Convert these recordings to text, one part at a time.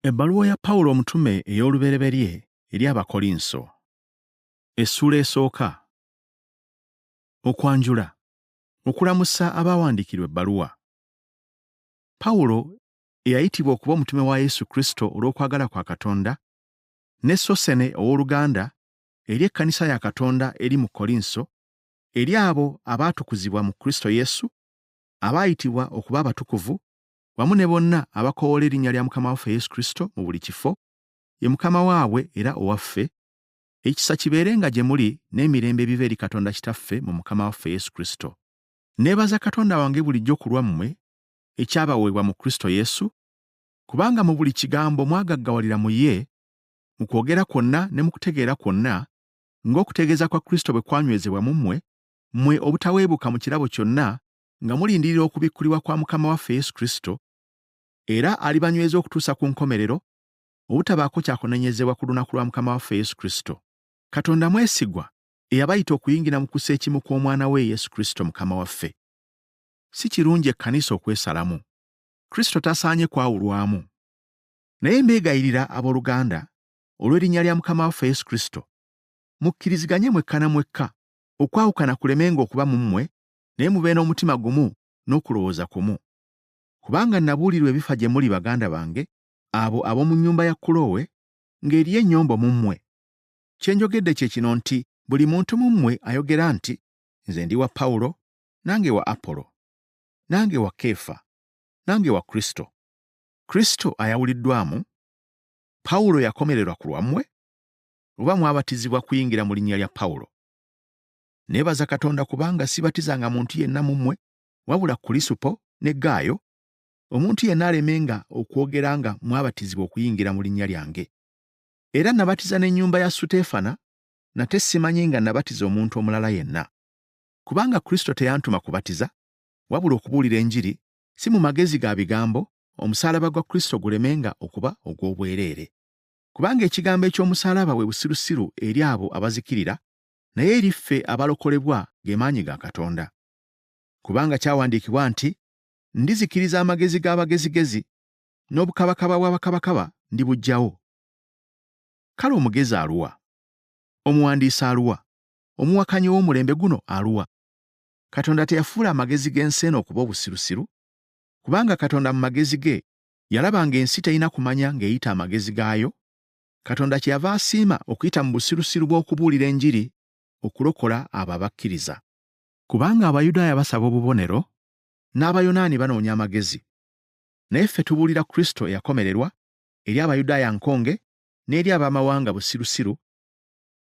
Ebbaluwa ya Pawulo omutume ey'olubereberye eri Abakolinso. Essula esooka. Okwanjula. Okulamusa abaawandiikirwa ebbaluwa. Pawulo eyayitibwa okuba omutume wa Yesu Kristo olw'okwagala kwa Katonda, ne Sosene owooluganda eri ekkanisa ya Katonda eri mu Kolinso, eri abo abaatukuzibwa mu Kristo Yesu, abaayitibwa okuba abatukuvu, wamu ne bonna abakoowoola erinnya lya Mukama waffe Yesu Kristo mu buli kifo, ye Mukama waabwe era owaffe, ekisa kibeerenga gye muli n'emirembe ebiva eri Katonda Kitaffe mu Mukama waffe Yesu Kristo. Neebaza Katonda wange bulijjo ku lwammwe ekyabaweebwa mu Kristo Yesu, kubanga mu buli kigambo mwagaggawalira mu ye, mu kwogera kwonna ne mu kutegeera kwonna, ng'okutegeeza kwa Kristo bwe kwanywezebwa mu mmwe, mmwe obutaweebuka mu kirabo kyonna, nga mulindirira okubikkulibwa kwa Mukama waffe Yesu Kristo, era alibanyweza okutuusa ku nkomerero, obutabaako kyakunenyezebwa ku lunaku lwa Mukama waffe Yesu Kristo. Katonda mwesigwa eyabayita okuyingira mu kusa ekimu kw'Omwana we Yesu Kristo Mukama waffe. Si kirungi ekkanisa okwesalamu. Kristo tasaanye kwawulwamu. Naye mbeegayirira abooluganda, olw'erinnya lya Mukama waffe Yesu Kristo, mukkiriziganye mwekka na mwekka, okwawukana kulemenga okuba mu mmwe, naye mube n'omutima gumu n'okulowooza kumu. Kubanga nabuulirwa ebifa gye muli baganda bange, abo ab'omu nnyumba ya Kulowe, ng'eriyo ennyombo mu mmwe. Kye njogedde kye kino nti buli muntu mu mmwe ayogera nti, nze ndi wa Pawulo, nange wa Apolo, nange wa Keefa, nange wa Kristo. Kristo ayawuliddwamu? Pawulo yakomererwa ku lwammwe? Oba mwabatizibwa kuyingira mu linnya lya Pawulo? Neebaza Katonda kubanga sibatizanga muntu yenna mu mmwe, wabula Kulisupo ne Gaayo, omuntu yenna alemenga okwogera nga mwabatizibwa okuyingira mu linnya lyange. Era nabatiza n'ennyumba ya Suteefana, nate simanyi nga nabatiza omuntu omulala yenna. Kubanga Kristo teyantuma kubatiza, wabula okubuulira Enjiri, si mu magezi ga bigambo, omusaalaba gwa Kristo gulemenga okuba ogw'obwereere. Kubanga ekigambo eky'omusaalaba bwe busirusiru eri abo abazikirira, naye eri ffe abalokolebwa ge maanyi ga Katonda. Kubanga kyawandiikibwa nti, ndizikiriza amagezi g'abagezigezi, n'obukabakaba bw'abakabakaba ndibuggyawo. Kale omugezi aluwa? Omuwandiisi aluwa? Omuwakanyi w'omulembe guno aluwa? Katonda teyafuula amagezi g'ensi eno okuba obusirusiru, kubanga Katonda mu magezi ge yalabanga ensi terina kumanya ng'eyita amagezi gaayo. Katonda kyeyava asiima okuyita mu busirusiru bw'okubuulira Enjiri okulokola abo abakkiriza. Kubanga Abayudaaya basaba obubonero, n'Abayonaani banoonya amagezi. Naye ffe tubuulira Kristo eyakomererwa, eri Abayudaaya nkonge, n'eri Abaamawanga busirusiru,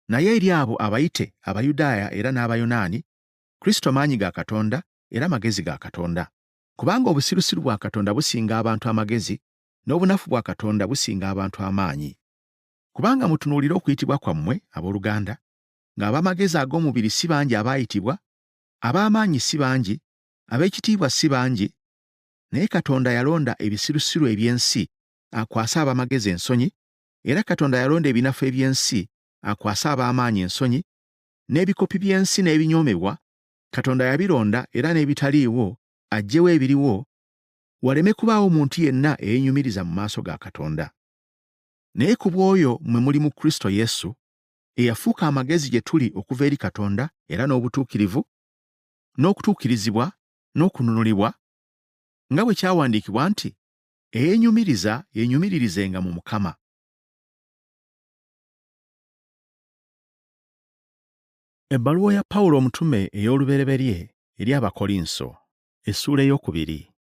naye eri abo abayite Abayudaaya era n'Abayonaani, Kristo maanyi ga Katonda era magezi ga Katonda. Kubanga obusirusiru bwa Katonda businga abantu amagezi, n'obunafu bwa Katonda businga abantu amaanyi. Kubanga mutunuulira okuyitibwa kwammwe, abooluganda, ng'ab'amagezi ag'omubiri si bangi abaayitibwa, ab'amaanyi si bangi, ab'ekitiibwa si bangi, naye Katonda yalonda ebisirusiru eby'ensi akwase ab'amagezi ensonyi, era Katonda yalonda ebinafu eby'ensi akwase ab'amaanyi ensonyi, n'ebikopi by'ensi n'ebinyoomebwa, Katonda yabironda era n'ebitaliiwo aggyewo ebiriwo, waleme kubaawo muntu yenna eyeenyumiriza mu maaso ga Katonda. Naye ku bw'oyo mwe muli mu Kristo Yesu, eyafuuka amagezi gye tuli okuva eri Katonda era n'obutuukirivu, n'okutuukirizibwa, n'okununulibwa, nga bwe kyawandiikibwa nti, eyeenyumiriza yeenyumiririzenga mu Mukama. Ebbaluwa ya Pawulo omutume ey'olubereberye eri Abakolinso. Essula ey'okubiri.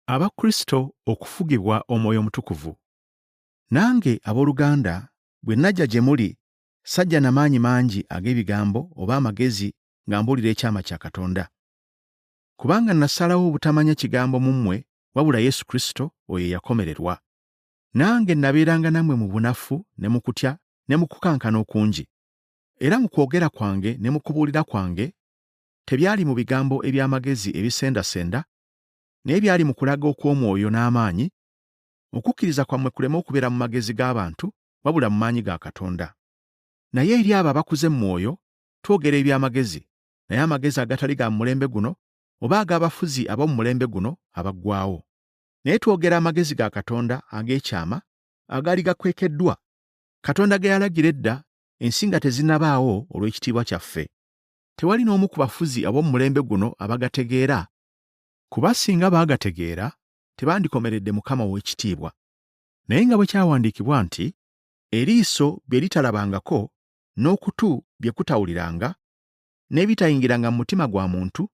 Abakristo okufugibwa Omwoyo Omutukuvu. Nange abooluganda, bwe najja gye muli, sajja na maanyi mangi ag'ebigambo oba amagezi nga mbuulira ekyama kya Katonda. Kubanga nasalawo obutamanya kigambo mu mmwe, wabula Yesu Kristo oyo eyakomererwa. Nange nabeeranga nammwe mu bunafu ne mu kutya ne mu kukankana okungi. Era mu kwogera kwange ne mu kubuulira kwange, tebyali mu bigambo eby'amagezi ebisendasenda, naye byali mu kulaga okw'omwoyo n'amaanyi, okukkiriza kwammwe kuleme okubeera mu magezi g'abantu, wabula mu maanyi ga Katonda. Naye eri abo abakuze mu mwoyo, twogera eby'amagezi, naye amagezi agatali ga mu mulembe guno, oba ag'abafuzi ab'omu mulembe guno abaggwaawo. Naye twogera amagezi ga Katonda ag'ekyama, agaali gakwekeddwa, Katonda ge yalagira edda ensi nga tezinnabaawo olw'ekitiibwa kyaffe. Tewali n'omu ku bafuzi ab'omu mulembe guno abagategeera, kuba singa baagategeera tebandikomeredde Mukama ow'ekitiibwa. Naye nga bwe kyawandiikibwa nti, eriiso bye litalabangako, n'okutu bye kutawuliranga, n'ebitayingiranga mu mutima gwa muntu,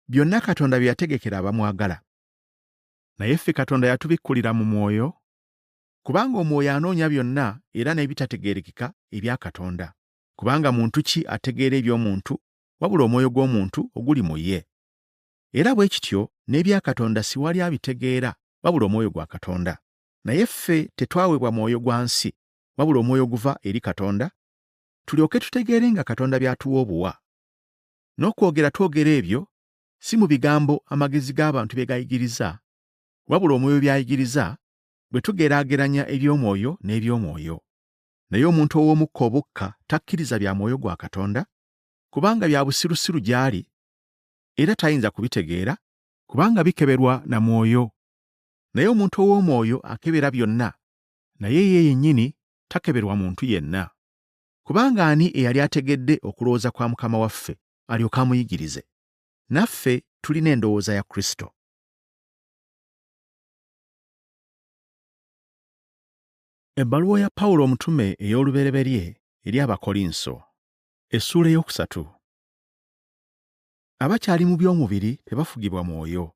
byonna Katonda bye yategekera abamwagala. Naye ffe Katonda yatubikkulira mu Mwoyo, kubanga Omwoyo anoonya byonna era n'ebitategeerekeka ebya Katonda. Kubanga muntu ki ategeera eby'omuntu wabula Omwoyo gw'omuntu oguli mu ye? Era bwe kityo n'ebya Katonda si wali abitegeera wabula Omwoyo gwa Katonda. Naye ffe tetwaweebwa mwoyo gwa nsi wabula Omwoyo guva eri Katonda, tulyoke tutegeere nga Katonda by'atuwa obuwa. N'okwogera twogera ebyo si mu bigambo amagezi g'abantu bye gayigiriza, wabula Omwoyo by'ayigiriza bwe tugeraageranya eby'omwoyo n'eby'omwoyo. Naye omuntu ow'omukka obukka takkiriza bya mwoyo gwa Katonda, kubanga bya busirusiru gy'ali, era tayinza kubitegeera, kubanga bikeberwa na mwoyo. Naye omuntu ow'omwoyo akebera byonna, naye ye yennyini takeberwa muntu yenna. Kubanga ani eyali ategedde okulowooza kwa Mukama waffe alyoke amuyigirize? Naffe tulina endowooza ya Kristo. Ebbaluwa ya Pawulo omutume ey'olubereberye eri Abakolinso, essuula ey'okusatu. Abakyali mu by'omubiri tebafugibwa mwoyo.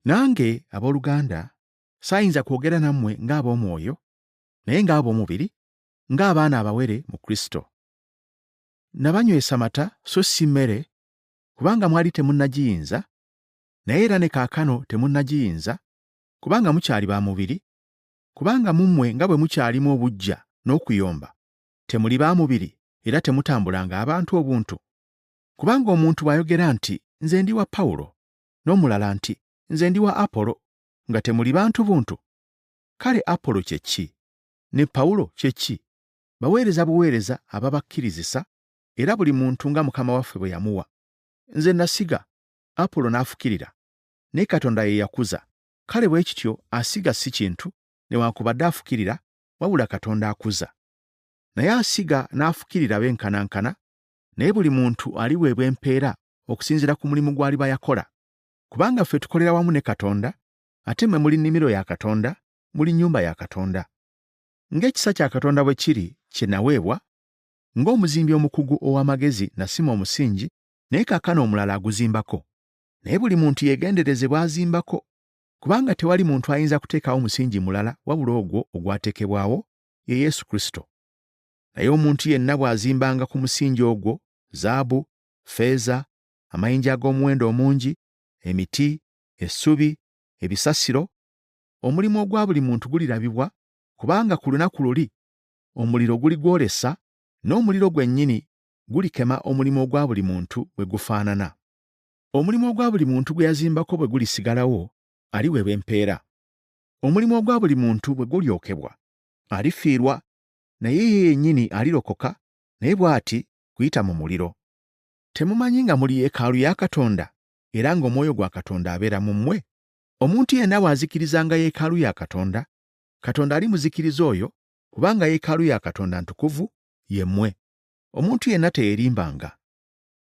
Nange abooluganda saayinza kwogera nammwe ng'ab'omwoyo, naye ng'ab'omubiri, ng'abaana abawere mu Kristo. Nabanywesa mata so si mmere, kubanga mwali temunnagiyinza, naye era ne kaakano temunnagiyinza, kubanga mukyali ba mubiri, kubanga mu mmwe nga bwe mukyalimu obuggya n'okuyomba, temuli ba mubiri era temutambulanga abantu obuntu. Kubanga omuntu bw'ayogera nti, nze ndi wa Pawulo, n'omulala nti, nze ndi wa Apolo, nga temuli bantu buntu. Kale Apolo kye ki? Ne Pawulo kye ki? Baweereza buweereza ababakkirizisa, era buli muntu nga Mukama waffe bwe yamuwa. Nze nasiga, Apolo n'afukirira, naye Katonda ye yakuza. Kale bwe kityo asiga si kintu, newaakubadde afukirira, wabula Katonda akuza. Naye asiga n'afukirira benkanankana, naye buli muntu aliweebwa empeera okusinziira ku mulimu gw'aliba yakola. Kubanga ffe tukolera wamu ne Katonda, ate mmwe muli nnimiro ya Katonda, muli nnyumba ya Katonda. Ng'ekisa kya Katonda bwe kiri kye naweebwa, ng'omuzimbi omukugu ow'amagezi nasima omusingi, naye kaakano omulala aguzimbako. Naye buli muntu yeegendereze bw'azimbako, kubanga tewali muntu ayinza kuteekawo omusingi mulala wabula ogwo ogwateekebwawo, ye Yesu Kristo. Naye omuntu yenna bw'azimbanga ku musingi ogwo, zaabu, ffeeza, amayinja ag'omuwendo omungi, emiti, essubi, ebisasiro, omulimu ogwa buli muntu gulirabibwa, kubanga ku lunaku luli omuliro guligwolesa, n'omuliro gwennyini gulikema omulimu ogwa buli muntu bwe gufaanana. Omulimu ogwa buli muntu gwe yazimbako bwe gulisigalawo, aliweebwa empeera. Omulimu ogwa buli muntu bwe gulyokebwa, alifiirwa, naye ye yennyini alirokoka, naye bw'ati kuyita mu muliro. Temumanyi nga muli yeekaalu ya Katonda, era ng'Omwoyo gwa Katonda abeera mu mmwe? Omuntu yenna bw'azikirizanga yeekaalu ya Katonda, Katonda alimuzikiriza oyo, kubanga yeekaalu ya Katonda ntukuvu ye mmwe. Omuntu yenna teyeerimbanga.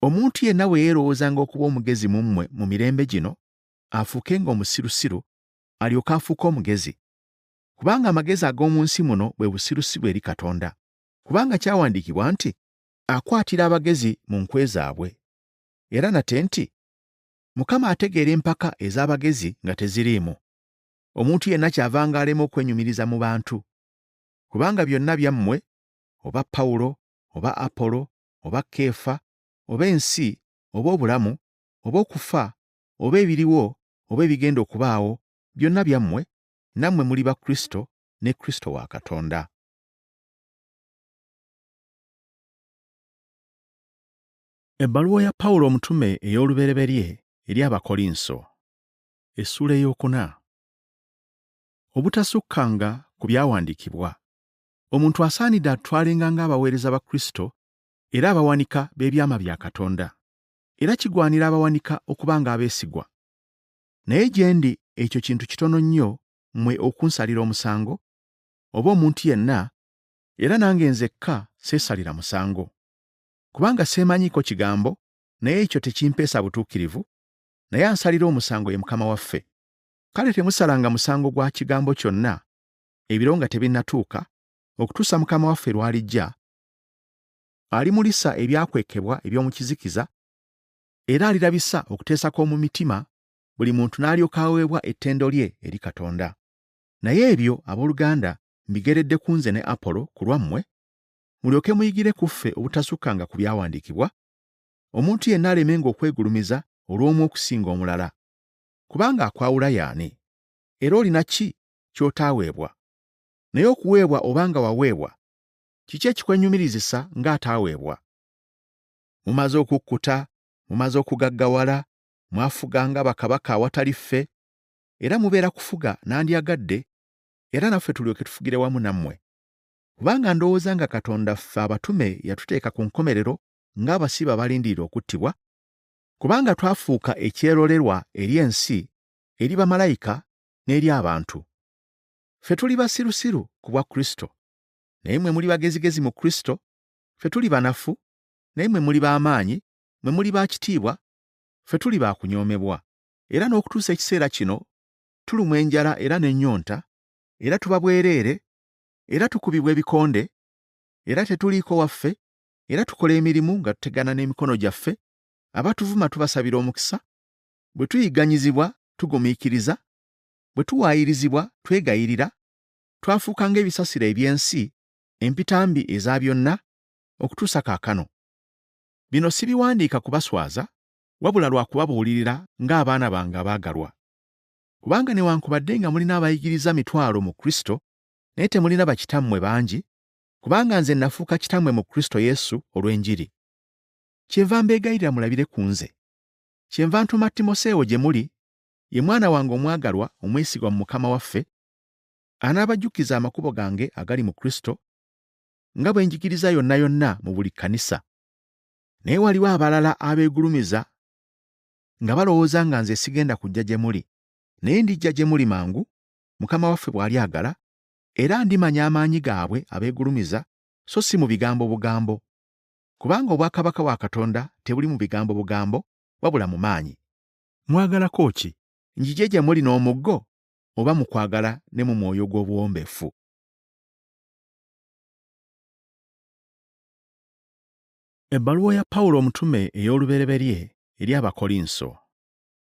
Omuntu yenna bwe yeerowoozanga okuba omugezi mu mmwe mu mirembe gino, afuukenga omusirusiru, alyoke afuuke omugezi. Kubanga amagezi ag'omu nsi muno bwe busirusiru eri Katonda. Kubanga kyawandiikibwa nti, akwatira abagezi mu nkwe zaabwe. Era nate nti, Mukama ategeera empaka ez'abagezi nga teziriimu. Omuntu yenna kyavanga alema okwenyumiriza mu bantu. Kubanga byonna byammwe, oba Pawulo, oba Apolo, oba Keefa, oba ensi, oba obulamu, oba okufa, oba ebiriwo, oba ebigenda okubaawo, byonna byammwe, nammwe muli ba Kristo, ne Kristo wa Katonda. Ebbaluwa ya Pawulo omutume ey'olubereberye eri Abakolinso, essuula ey'okuna. Obutasukkanga ku byawandiikibwa. Omuntu asaanidde atwalenga ng'abaweereza ba Kristo era abawanika b'ebyama bya Katonda. Era kigwanira abawanika okuba ng'abeesigwa. Naye gye ndi ekyo kintu kitono nnyo mmwe okunsalira omusango, oba omuntu yenna, era nange nzekka seesalira musango. Kubanga seemanyiiko kigambo, naye ekyo tekimpeesa butuukirivu, naye ansalira omusango ye Mukama waffe. Kale temusalanga musango gwa kigambo kyonna, ebiro nga tebinnatuuka, okutuusa Mukama waffe lw'alijja, alimulisa ebyakwekebwa eby'omu kizikiza, era alirabisa okuteesa kw'omu mitima, buli muntu n'alyoka aweebwa ettendo lye eri Katonda. Naye ebyo, abooluganda, mbigeredde ku nze ne Apolo ku lwammwe, mulyoke muyigire ku ffe obutasukkanga ku byawandiikibwa, omuntu yenna alemenga okwegulumiza olw'omu okusinga omulala. Kubanga akwawula y'ani? Era olina ki ky'otaaweebwa? Naye okuweebwa obanga waweebwa, kiki ekikwenyumirizisa ng'ataaweebwa? Mumaze okukkuta, mumaze okugaggawala, mwafuga nga bakabaka awatali ffe, era mubeera kufuga nandyagadde, era naffe tulyoke tufugire wamu nammwe. Kubanga ndowooza nga Katonda ffe abatume yatuteeka ku nkomerero ng'abasibe abalindirira okuttibwa, kubanga twafuuka ekyerolerwa eri ensi, eri bamalayika n'eri abantu. Ffe tuli basirusiru ku bwa Kristo, naye mwe muli bagezigezi mu Kristo. Ffe tuli banafu, naye mwe muli b'amaanyi, mwe muli ba kitiibwa. Ffe tuli ba kunyoomebwa, era n'okutuusa ekiseera kino tulumwa enjala era n'ennyonta, era tuba bwereere, era tukubibwa ebikonde, era tetuliiko waffe, era tukola emirimu nga tutegana n'emikono gyaffe, abatuvuma tubasabira omukisa, bwe tuyigganyizibwa tugumiikiriza, bwe tuwaayirizibwa twegayirira, twafuuka ng'ebisasiro eby'ensi, empitambi eza byonna, okutuusa kaakano. Bino sibiwandiika kubaswaza, wabula lwa kubabuulirira ng'abaana bange abaagalwa. Kubanga newankubadde nga mulina abayigiriza mitwalo mu Kristo, naye temulina bakitammwe bangi, kubanga nze nafuuka kitammwe mu Kristo Yesu olw'enjiri. Kyenva mbeegayirira mulabire ku nze. Kyenva ntuma Timoseewo gye muli, ye mwana wange omwagalwa omwesigwa mu Mukama waffe, anaabajjukiza amakubo gange agali mu Kristo, nga bwe njigiriza yonna yonna mu buli kkanisa. Naye waliwo abalala abeegulumiza nga balowooza nga nze sigenda kujja gye muli, naye ndijja gye muli mangu, Mukama waffe bw'alyagala, era ndimanya amaanyi gaabwe abeegulumiza, so si mu bigambo bugambo. Kubanga obwakabaka bwa Katonda tebuli mu bigambo bugambo, wabula mu maanyi. Mwagalako ki? Njije gye muli n'omuggo, oba mu kwagala ne mu mwoyo gw'obuwombeefu? Ebbaluwa ya Pawulo omutume ey'olubereberye eri Abakolinso,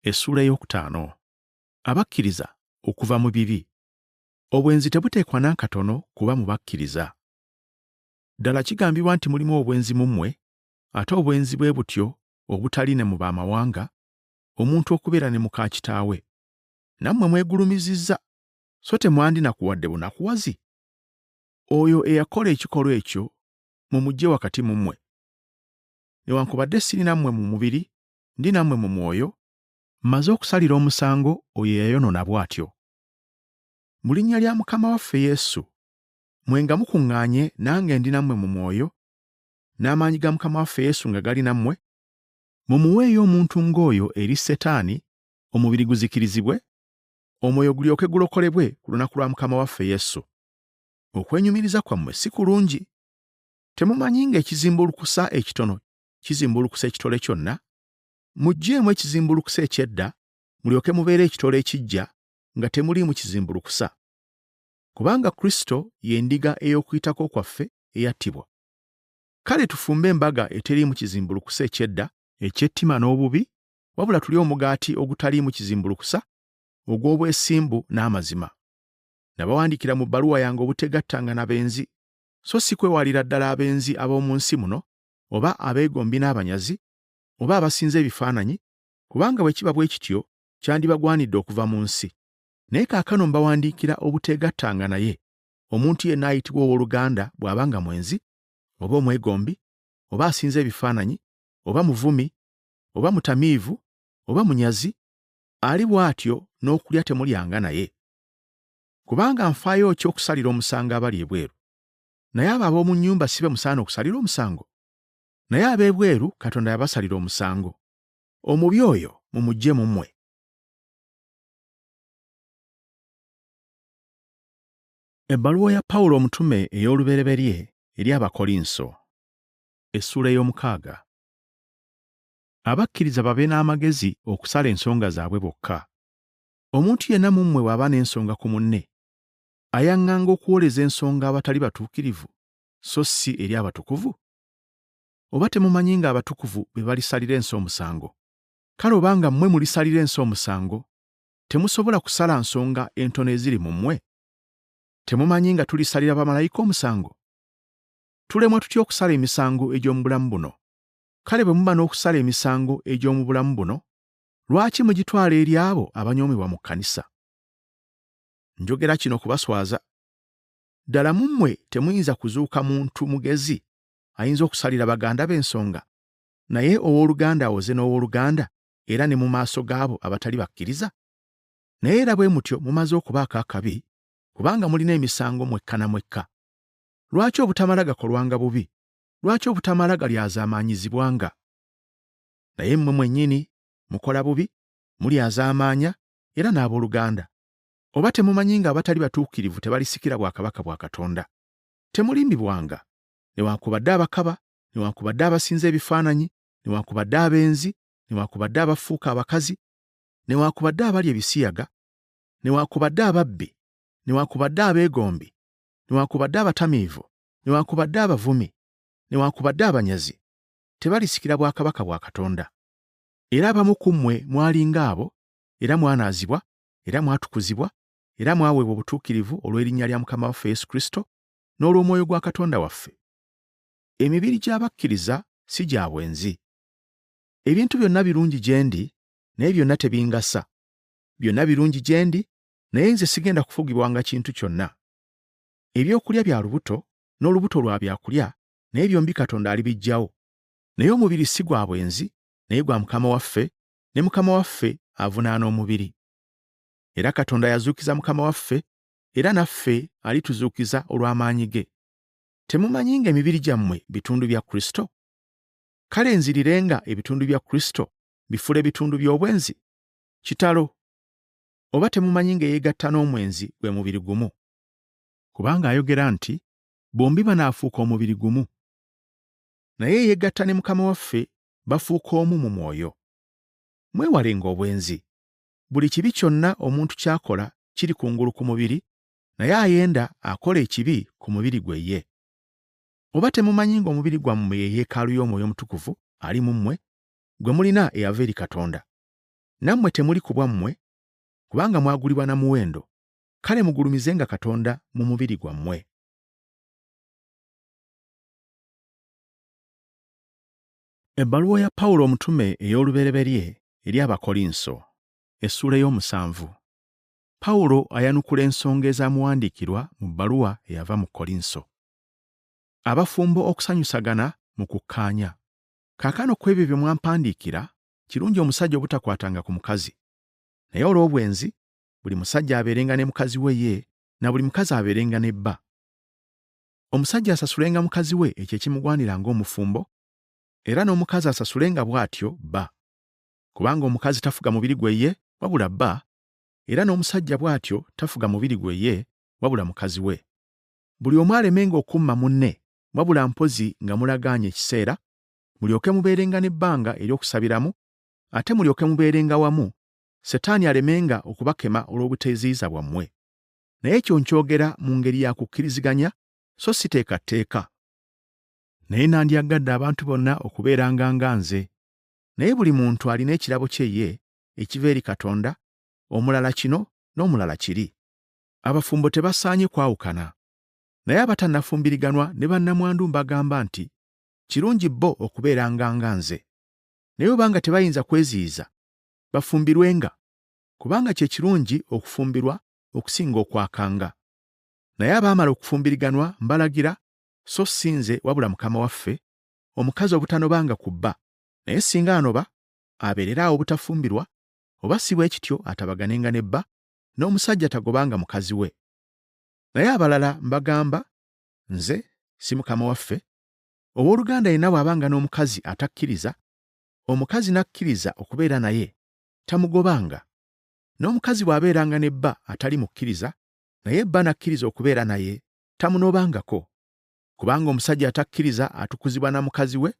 essuula ey'okutaano. Abakkiriza okuva mu bibi. Obwenzi tebuteekwa n'akatono kuba mu bakkiriza. Ddala kigambibwa nti mulimu obwenzi mu mmwe, ate obwenzi bwe butyo obutali ne mu baamawanga, omuntu okubeera ne muka kitaawe. Nammwe mwegulumizizza, so temwandinakuwadde bunakuwazi. Oyo eyakola ekikolwa ekyo mumuggye wakati mu mmwe. Newankubadde siri nammwe mu mubiri, ndi nammwe mu mwoyo, mmaze okusalira omusango oyo eyayonoona bw'atyo. Mu linnya lya Mukama waffe Yesu, mwenga mukuŋŋaanye nange ndi nammwe mu mwoyo, n'amaanyi ga Mukama waffe Yesu nga gali nammwe, mumuweeyo omuntu ng'oyo eri Setaani, omubiri guzikirizibwe, omwoyo gulyoke gulokolebwe ku lunaku lwa Mukama waffe Yesu. Okwenyumiriza kwammwe si kulungi. Temumanyi ng'ekizimbulukusa ekitono kizimbulukusa ekitole kyonna? Muggyeemu ekizimbulukusa eky'edda, mulyoke mubeere ekitole ekiggya nga temuliimu kizimbulukusa. Kubanga Kristo ye ndiga ey'okuyitako kwaffe eyattibwa. Kale tufumbe embaga eteriimu kizimbulukusa eky'edda, eky'ettima n'obubi, wabula tulye omugaati ogutaliimu kizimbulukusa, ogw'obwesimbu n'amazima. Nabawandiikira mu bbaluwa yange obutegattanga n'abenzi, so si kwewalira ddala abenzi ab'omu nsi muno, oba abeegombi n'abanyazi, oba abasinza ebifaananyi, kubanga bwe kiba bwe kityo kyandibagwanidde okuva mu nsi. Naye kaakano mbawandiikira obutegattanga naye, omuntu yenna ayitibwa owooluganda bw'abanga mwenzi, oba omwegombi, oba asinza ebifaananyi, oba muvumi, oba mutamiivu, oba munyazi, ali bw'atyo n'okulya temulyanga naye. Kubanga nfaayo ki okusalira omusango abali ebweru? Naye abo ab'omu nnyumba si be musaana okusalira omusango? Naye ab'ebweru Katonda yabasalira omusango. Omubi oyo mumuggye mu mmwe. Ebbaluwa ya Pawulo omutume ey'olubereberye eri Abakolinso, essula ey'omukaaga. Abakkiriza babe n'amagezi okusala ensonga zaabwe bokka. Omuntu yenna mu mmwe bw'aba n'ensonga ku munne, ayaŋŋanga okuwoleza ensonga abatali batuukirivu, so si eri abatukuvu? Oba temumanyi ng'abatukuvu be balisalira ensi omusango? Kale obanga mmwe mulisalira ensi omusango, temusobola kusala nsonga entono eziri mu mmwe? Temumanyi nga tulisalira bamalayika omusango? Tulemwa tutya okusala emisango egy'omu bulamu buno? Kale bwe muba n'okusala emisango egy'omu bulamu buno, lwaki mugitwala eri abo abanyoomebwa mu kkanisa? Njogera kino kubaswaza. Ddala mu mmwe temuyinza kuzuuka muntu mugezi ayinza okusalira baganda b'ensonga, naye owooluganda awoze n'owooluganda era ne mu maaso g'abo abatali bakkiriza? Naye era bwe mutyo mumaze okubaako akabi, kubanga mulina emisango mwekka na mwekka. Lwaki obutamala gakolwanga bubi? Lwaki obutamala galyazaamaanyizibwanga? Naye mmwe mwennyini mukola bubi, mulyazaamaanya era n'abooluganda. Oba temumanyi ng'abatali batuukirivu tebalisikira bwakabaka bwa Katonda? Temulimbibwanga, newankubadde abakaba, newankubadde abasinza ebifaananyi, newankubadde abenzi, newankubadde abafuuka abakazi, newankubadde abalya ebisiyaga, newankubadde ababbi, newankubadde abeegombi, newankubadde abatamiivu, newankubadde abavumi, newankubadde abanyazi, tebalisikira bwakabaka bwa Katonda. Era abamu ku mmwe mwalinga abo, era mwanaazibwa, era mwatukuzibwa, era mwaweebwa obutuukirivu olw'erinnya lya Mukama waffe Yesu Kristo n'olw'Omwoyo gwa Katonda waffe. Emibiri gy'abakkiriza si gya bwenzi. Ebintu byonna birungi gye ndi, naye byonna tebingasa. Byonna birungi gye ndi, naye nze sigenda kufugibwanga kintu kyonna. Ebyokulya bya lubuto, n'olubuto lwa byakulya, naye byombi Katonda alibiggyawo. Naye omubiri si gwa bwenzi, naye gwa Mukama waffe, ne Mukama waffe avunaana omubiri. Era Katonda yazuukiza Mukama waffe, era naffe alituzuukiza olw'amaanyi ge. Temumanyi ng'emibiri gyammwe bitundu bya Kristo? Kale nzirirenga ebitundu bya Kristo bifule bitundu by'obwenzi? Kitalo! Oba temumanyi ng'eyeegatta n'omwenzi gwe mubiri gumu? Kubanga ayogera nti, bombi banaafuuka omubiri gumu. Naye eyeegatta ne Mukama waffe bafuuka omu mu mwoyo. Mwewalenga obwenzi. Buli kibi kyonna omuntu ky'akola kiri kungulu ku mubiri, naye ayenda akola ekibi ku mubiri gwe ye. Oba temumanyi ng'omubiri gwammwe ye yeekaalu y'Omwoyo Omutukuvu ali mu mmwe, gwe mulina eyava eri Katonda? Nammwe temuli ku bwammwe, kubanga mwagulibwa na muwendo. Kale mugulumizenga Katonda mu mubiri gwammwe. Ebbaluwa ya Pawulo omutume ey'olubereberye eri Abakolinso, essula ey'omusanvu. Pawulo ayanukula ensonga ezaamuwandiikirwa mu bbaluwa eyava mu Kolinso. Abafumbo okusanyusagana mu kukkaanya. Kaakano ku ebyo bye mwampandiikira, kirungi omusajja obutakwatanga ku mukazi. Naye olw'obwenzi, buli musajja abeerenga ne mukazi we ye, na buli mukazi abeerenga ne bba. Omusajja asasulenga mukazi we ekyo ekimugwanira ng'omufumbo, era n'omukazi asasulenga bw'atyo bba. Kubanga omukazi tafuga mubiri gwe ye, wabula bba, era n'omusajja bw'atyo tafuga mubiri gwe ye, wabula mukazi we. Buli omu alemenga okumma munne, wabula mpozi nga mulagaanye ekiseera, mulyoke mubeerenga n'ebbanga ery'okusabiramu, ate mulyoke mubeerenga wamu, Setaani alemenga okubakema olw'obuteeziyiza bwammwe. Naye ekyo nkyogera mu ngeri ya kukkiriziganya, so si teekateeka. Naye nandyagadde abantu bonna okubeeranga nga nze. Naye buli muntu alina ekirabo kye ye ekiva eri Katonda, omulala kino n'omulala kiri. Abafumbo tebasaanye kwawukana. Naye abatannafumbiriganwa ne bannamwandu mbagamba nti, kirungi bo okubeeranga nga nze. Naye obanga tebayinza kweziyiza, bafumbirwenga, kubanga kye kirungi okufumbirwa okusinga okwakanga. Naye abaamala okufumbiriganwa mbalagira, so si nze wabula Mukama waffe, omukazi obutanobanga ku bba, naye singa anoba, abeerera awo obutafumbirwa, oba si bwe kityo atabaganenga ne bba, n'omusajja tagobanga mukazi we. Naye abalala mbagamba, nze si Mukama waffe, owooluganda yenna bw'abanga n'omukazi atakkiriza, omukazi n'akkiriza okubeera naye, tamugobanga. N'omukazi bw'abeeranga ne bba atali mukkiriza, naye bba n'akkiriza okubeera naye tamunobangako, kubanga omusajja atakkiriza atukuzibwa na mukazi we,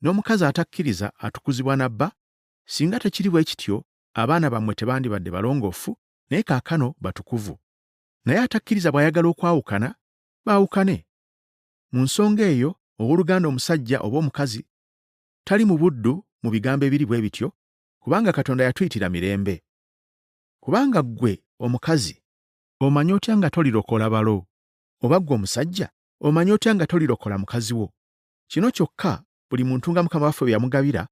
n'omukazi atakkiriza atukuzibwa na bba. Singa tekiri bwe kityo, abaana bammwe tebandibadde balongoofu, naye kaakano batukuvu. Naye atakkiriza bw'ayagala okwawukana, baawukane. Mu nsonga eyo, owooluganda omusajja oba omukazi tali mu buddu mu bigambo ebiri bwe bityo, kubanga Katonda yatuyitira mirembe. Kubanga ggwe omukazi omanyi otya nga tolirokola balo? Oba ggwe omusajja omanyi otya nga tolirokola mukazi wo? Kino kyokka buli muntu nga Mukama waffe bwe yamugabira,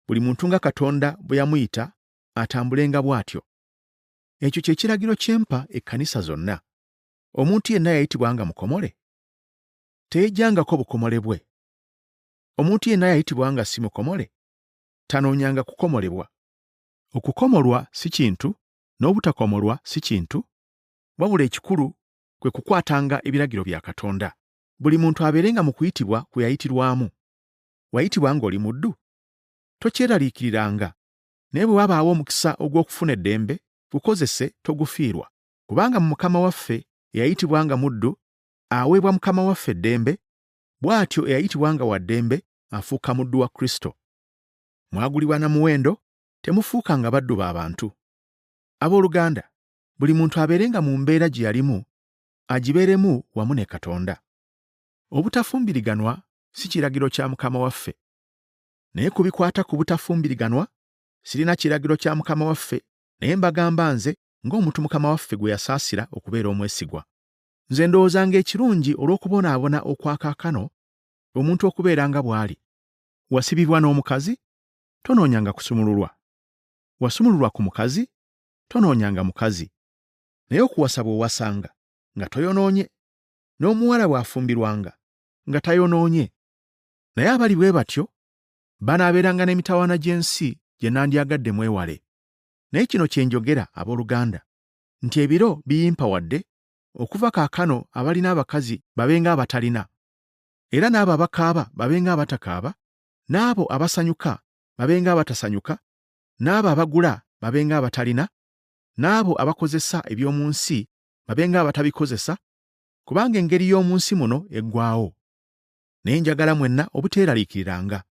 buli muntu nga Katonda bwe yamuyita, atambulenga bw'atyo. Ekyo kye kiragiro ky'empa ekkanisa zonna. Omuntu yenna yayitibwanga mukomole, teyejjangako bukomole bwe. Omuntu yenna yayitibwanga si mukomole, tanoonyanga kukomolebwa. Okukomolwa si kintu, n'obutakomolwa si kintu, wabula ekikulu kwe kukwatanga ebiragiro bya Katonda. Buli muntu abeerenga mu kuyitibwa kwe yayitirwamu. Wayitibwa ng'oli muddu, tokyeraliikiriranga, naye bwe wabaawo omukisa ogw'okufuna eddembe, gukozese togufiirwa. Kubanga mu Mukama waffe eyayitibwa nga muddu aweebwa Mukama waffe eddembe, bw'atyo eyayitibwa nga wa ddembe afuuka muddu wa Kristo. Mwagulibwa na muwendo, temufuukanga baddu b'abantu. Abooluganda, buli muntu abeerenga mu mbeera gye yalimu, agibeeremu wamu ne Katonda. Obutafumbiriganwa si kiragiro kya Mukama waffe. Naye ku bikwata ku butafumbiriganwa, sirina kiragiro kya Mukama waffe, naye mbagamba nze ng'omuntu Mukama waffe gwe yasaasira okubeera omwesigwa. Nze ndowoozanga ekirungi olw'okubonaabona okwakaakano omuntu okubeera nga bw'ali. Wasibibwa n'omukazi, tonoonyanga kusumululwa. Wasumululwa ku mukazi, tonoonyanga mukazi. Naye okuwasa bw'owasanga nga toyonoonye, n'omuwala bw'afumbirwanga nga tayonoonye. Naye abali bwe batyo banaabeeranga n'emitawaana gy'ensi gye nandyagadde mwewale. Naye kino kye njogera, abooluganda, nti ebiro biyimpa wadde okuva kaakano abalina abakazi babenga abatalina, era n'abo abakaaba babenga abatakaaba, n'abo abasanyuka babenga abatasanyuka, n'abo abagula babenga abatalina, n'abo abakozesa eby'omu nsi babenga abatabikozesa, kubanga engeri y'omu nsi muno eggwaawo. Naye njagala mwenna obuteeraliikiriranga.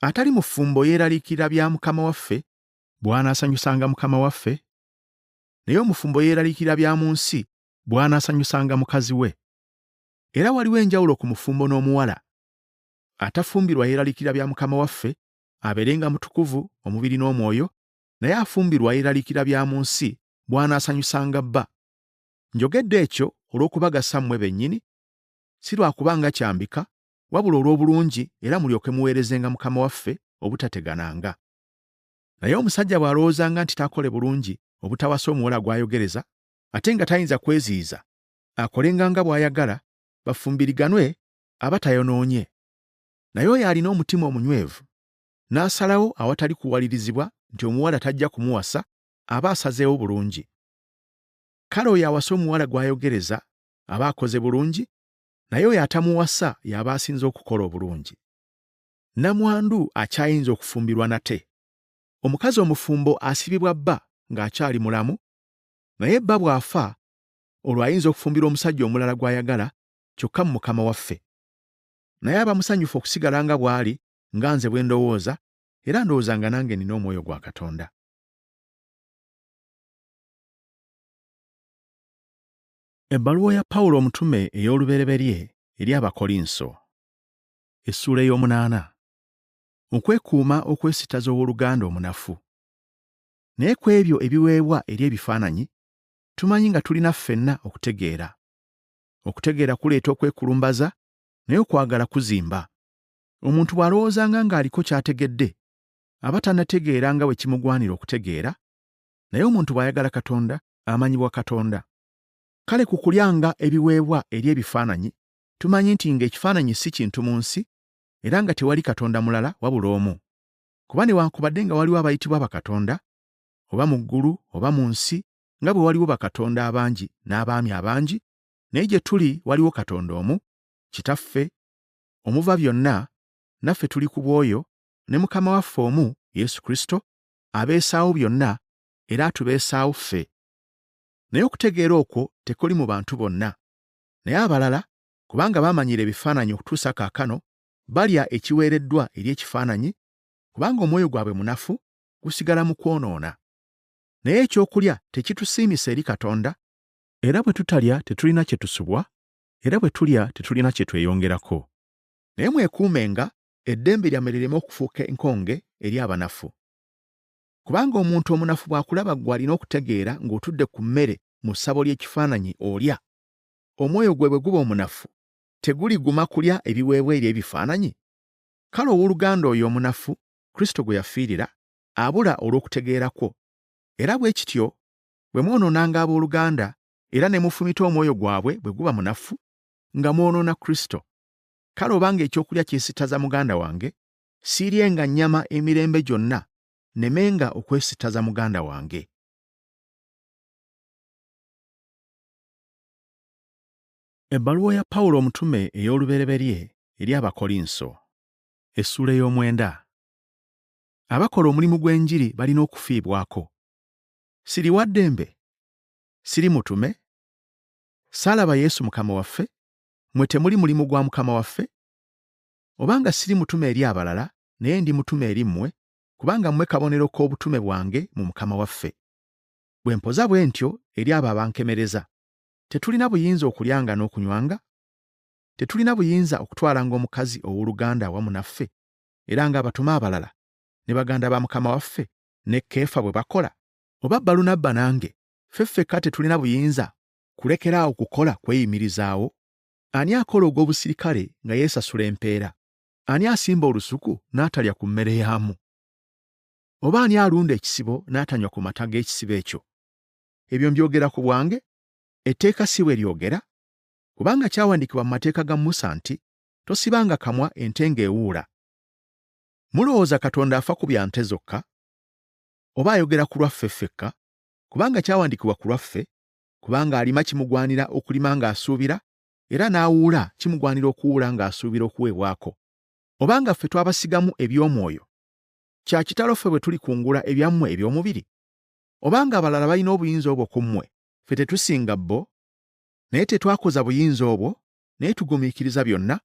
Atali mufumbo yeeraliikirira bya Mukama waffe, bw'anaasanyusanga Mukama waffe, naye omufumbo yeeraliikirira bya mu nsi, bw'anaasanyusanga mukazi we. Era waliwo enjawulo ku mufumbo n'omuwala. Atafumbirwa yeeraliikirira bya Mukama waffe, abeerenga mutukuvu omubiri n'omwoyo, naye afumbirwa yeeraliikirira bya mu nsi, bw'anaasanyusanga bba. Njogedde ekyo olw'okubagasa mmwe bennyini, si lwa kubanga kyambika, wabula olw'obulungi, era mulyoke muweerezenga Mukama waffe obutategananga. Naye omusajja bw'alowoozanga nti takole bulungi obutawasa omuwala gw'ayogereza, ate nga tayinza kweziyiza, akolenga nga bw'ayagala, bafumbiriganwe abatayonoonye. Naye oyo alina omutima omunywevu, n'asalawo awatali kuwalirizibwa nti omuwala tajja kumuwasa, aba asazeewo bulungi. Kale oyo awasa omuwala gw'ayogereza aba akoze bulungi, naye oyo atamuwasa y'aba asinze okukola obulungi. Nnamwandu akyayinza okufumbirwa nate. Omukazi omufumbo asibibwa bba ng'akyali mulamu, naye bba bw'afa, olwo ayinza okufumbirwa omusajja omulala gw'ayagala, kyokka mu Mukama waffe. Naye aba musanyufu okusigala nga bw'ali, nga nze bwe ndowooza, era ndowooza nga nange nina omwoyo gwa Katonda. Ebbaluwa ya Pawulo omutume ey'olubereberye eri Abakolinso. Essuula ey'omunaana. Okwekuuma okwesitaza owooluganda omunafu. Naye ku ebyo ebiweebwa eri ebifaananyi, tumanyi nga tulina ffenna okutegeera. Okutegeera kuleeta okwekulumbaza, naye okwagala kuzimba. Omuntu bw'alowoozanga ng'aliko ky'ategedde, aba tannategeera nga bwe kimugwanira okutegeera, naye omuntu bw'ayagala Katonda, amanyibwa Katonda. Kale ku kulyanga ebiweebwa eri ebifaananyi, tumanyi nti ng'ekifaananyi si kintu mu nsi, era nga tewali Katonda mulala wabula omu. Kuba newankubadde nga waliwo abayitibwa bakatonda, oba mu ggulu oba mu nsi, nga bwe waliwo bakatonda abangi n'abaami abangi, naye gye tuli waliwo Katonda omu, Kitaffe, omuva byonna, naffe tuli ku bw'oyo, ne Mukama waffe omu, Yesu Kristo, abeesaawo byonna, era atubeesaawo ffe. Naye okutegeera okwo tekuli mu bantu bonna. Naye abalala, kubanga baamanyira ebifaananyi okutuusa kaakano, balya ekiweereddwa eri ekifaananyi, kubanga omwoyo gwabwe munafu gusigala mu kwonoona. Naye ekyokulya tekitusiimisa eri Katonda, era bwe tutalya tetulina kye tusubwa, era bwe tulya tetulina kye tweyongerako. Naye mwekuumenga eddembe lyammwe lireme okufuuka enkonge eri abanafu. Kubanga omuntu omunafu bw'akulaba ggwe alina okutegeera ng'otudde ku mmere mu ssabo ly'ekifaananyi olya, omwoyo gwe bwe guba omunafu, teguliguma kulya ebiweebwa eri ebifaananyi? Kale owooluganda oyo omunafu, Kristo gwe yafiirira, abula olw'okutegeera kwo. Era bwe kityo, bwe mwonoonanga abooluganda era ne mufumita omwoyo gwabwe bwe guba munafu, nga mwonoona Kristo. Kale obanga ekyokulya kyesittaza muganda wange, siiryenga nnyama emirembe gyonna, nemenga okwesittaza muganda wange. Ebbaluwa ya Pawulo omutume ey'olubereberye eri Abakolinso, essula ey'omwenda. Abakola omulimu gw'enjiri balina okufiibwako. Siri wa ddembe? Siri mutume? Saalaba Yesu Mukama waffe? Mwe temuli mulimu gwa Mukama waffe? Obanga siri mutume eri abalala, naye ndi mutume eri mmwe, kubanga mmwe kabonero k'obutume bwange mu Mukama waffe. Bwe mpoza bwe ntyo eri abo abankemereza, tetulina buyinza okulyanga n'okunywanga? Tetulina buyinza okutwalanga omukazi owooluganda awamu naffe, era ng'abatume abalala, ne baganda ba Mukama waffe, ne Keefa bwe bakola? Oba Balunabba nange, ffeffekka tetulina buyinza kulekeraawo kukola kweyimirizaawo? Ani akola ogw'obusirikale nga yeesasula empeera? Ani asimba olusuku n'atalya ku mmere yaamu? Oba ani alunda ekisibo n'atanywa ku mata g'ekisibo ekyo? Ebyo mbyogera ku bwange? Etteeka si bwe lyogera? Kubanga kyawandiikibwa mu mateeka ga Musa nti, tosibanga kamwa ente ng'ewuula. Mulowooza Katonda afa ku bya nte zokka? Oba ayogera ku lwaffe ffekka? Kubanga kyawandiikibwa ku lwaffe, kubanga alima kimugwanira okulima ng'asuubira, era n'awuula kimugwanira okuwuula ng'asuubira okuweebwako. Obanga ffe twabasigamu eby'omwoyo, kya kitalo ffe bwe tulikungula ebyammwe eby'omubiri? Obanga abalala balina obuyinza obwo ku mmwe, ffe tetusinga bo? Naye tetwakoza buyinza obwo, naye tugumiikiriza byonna,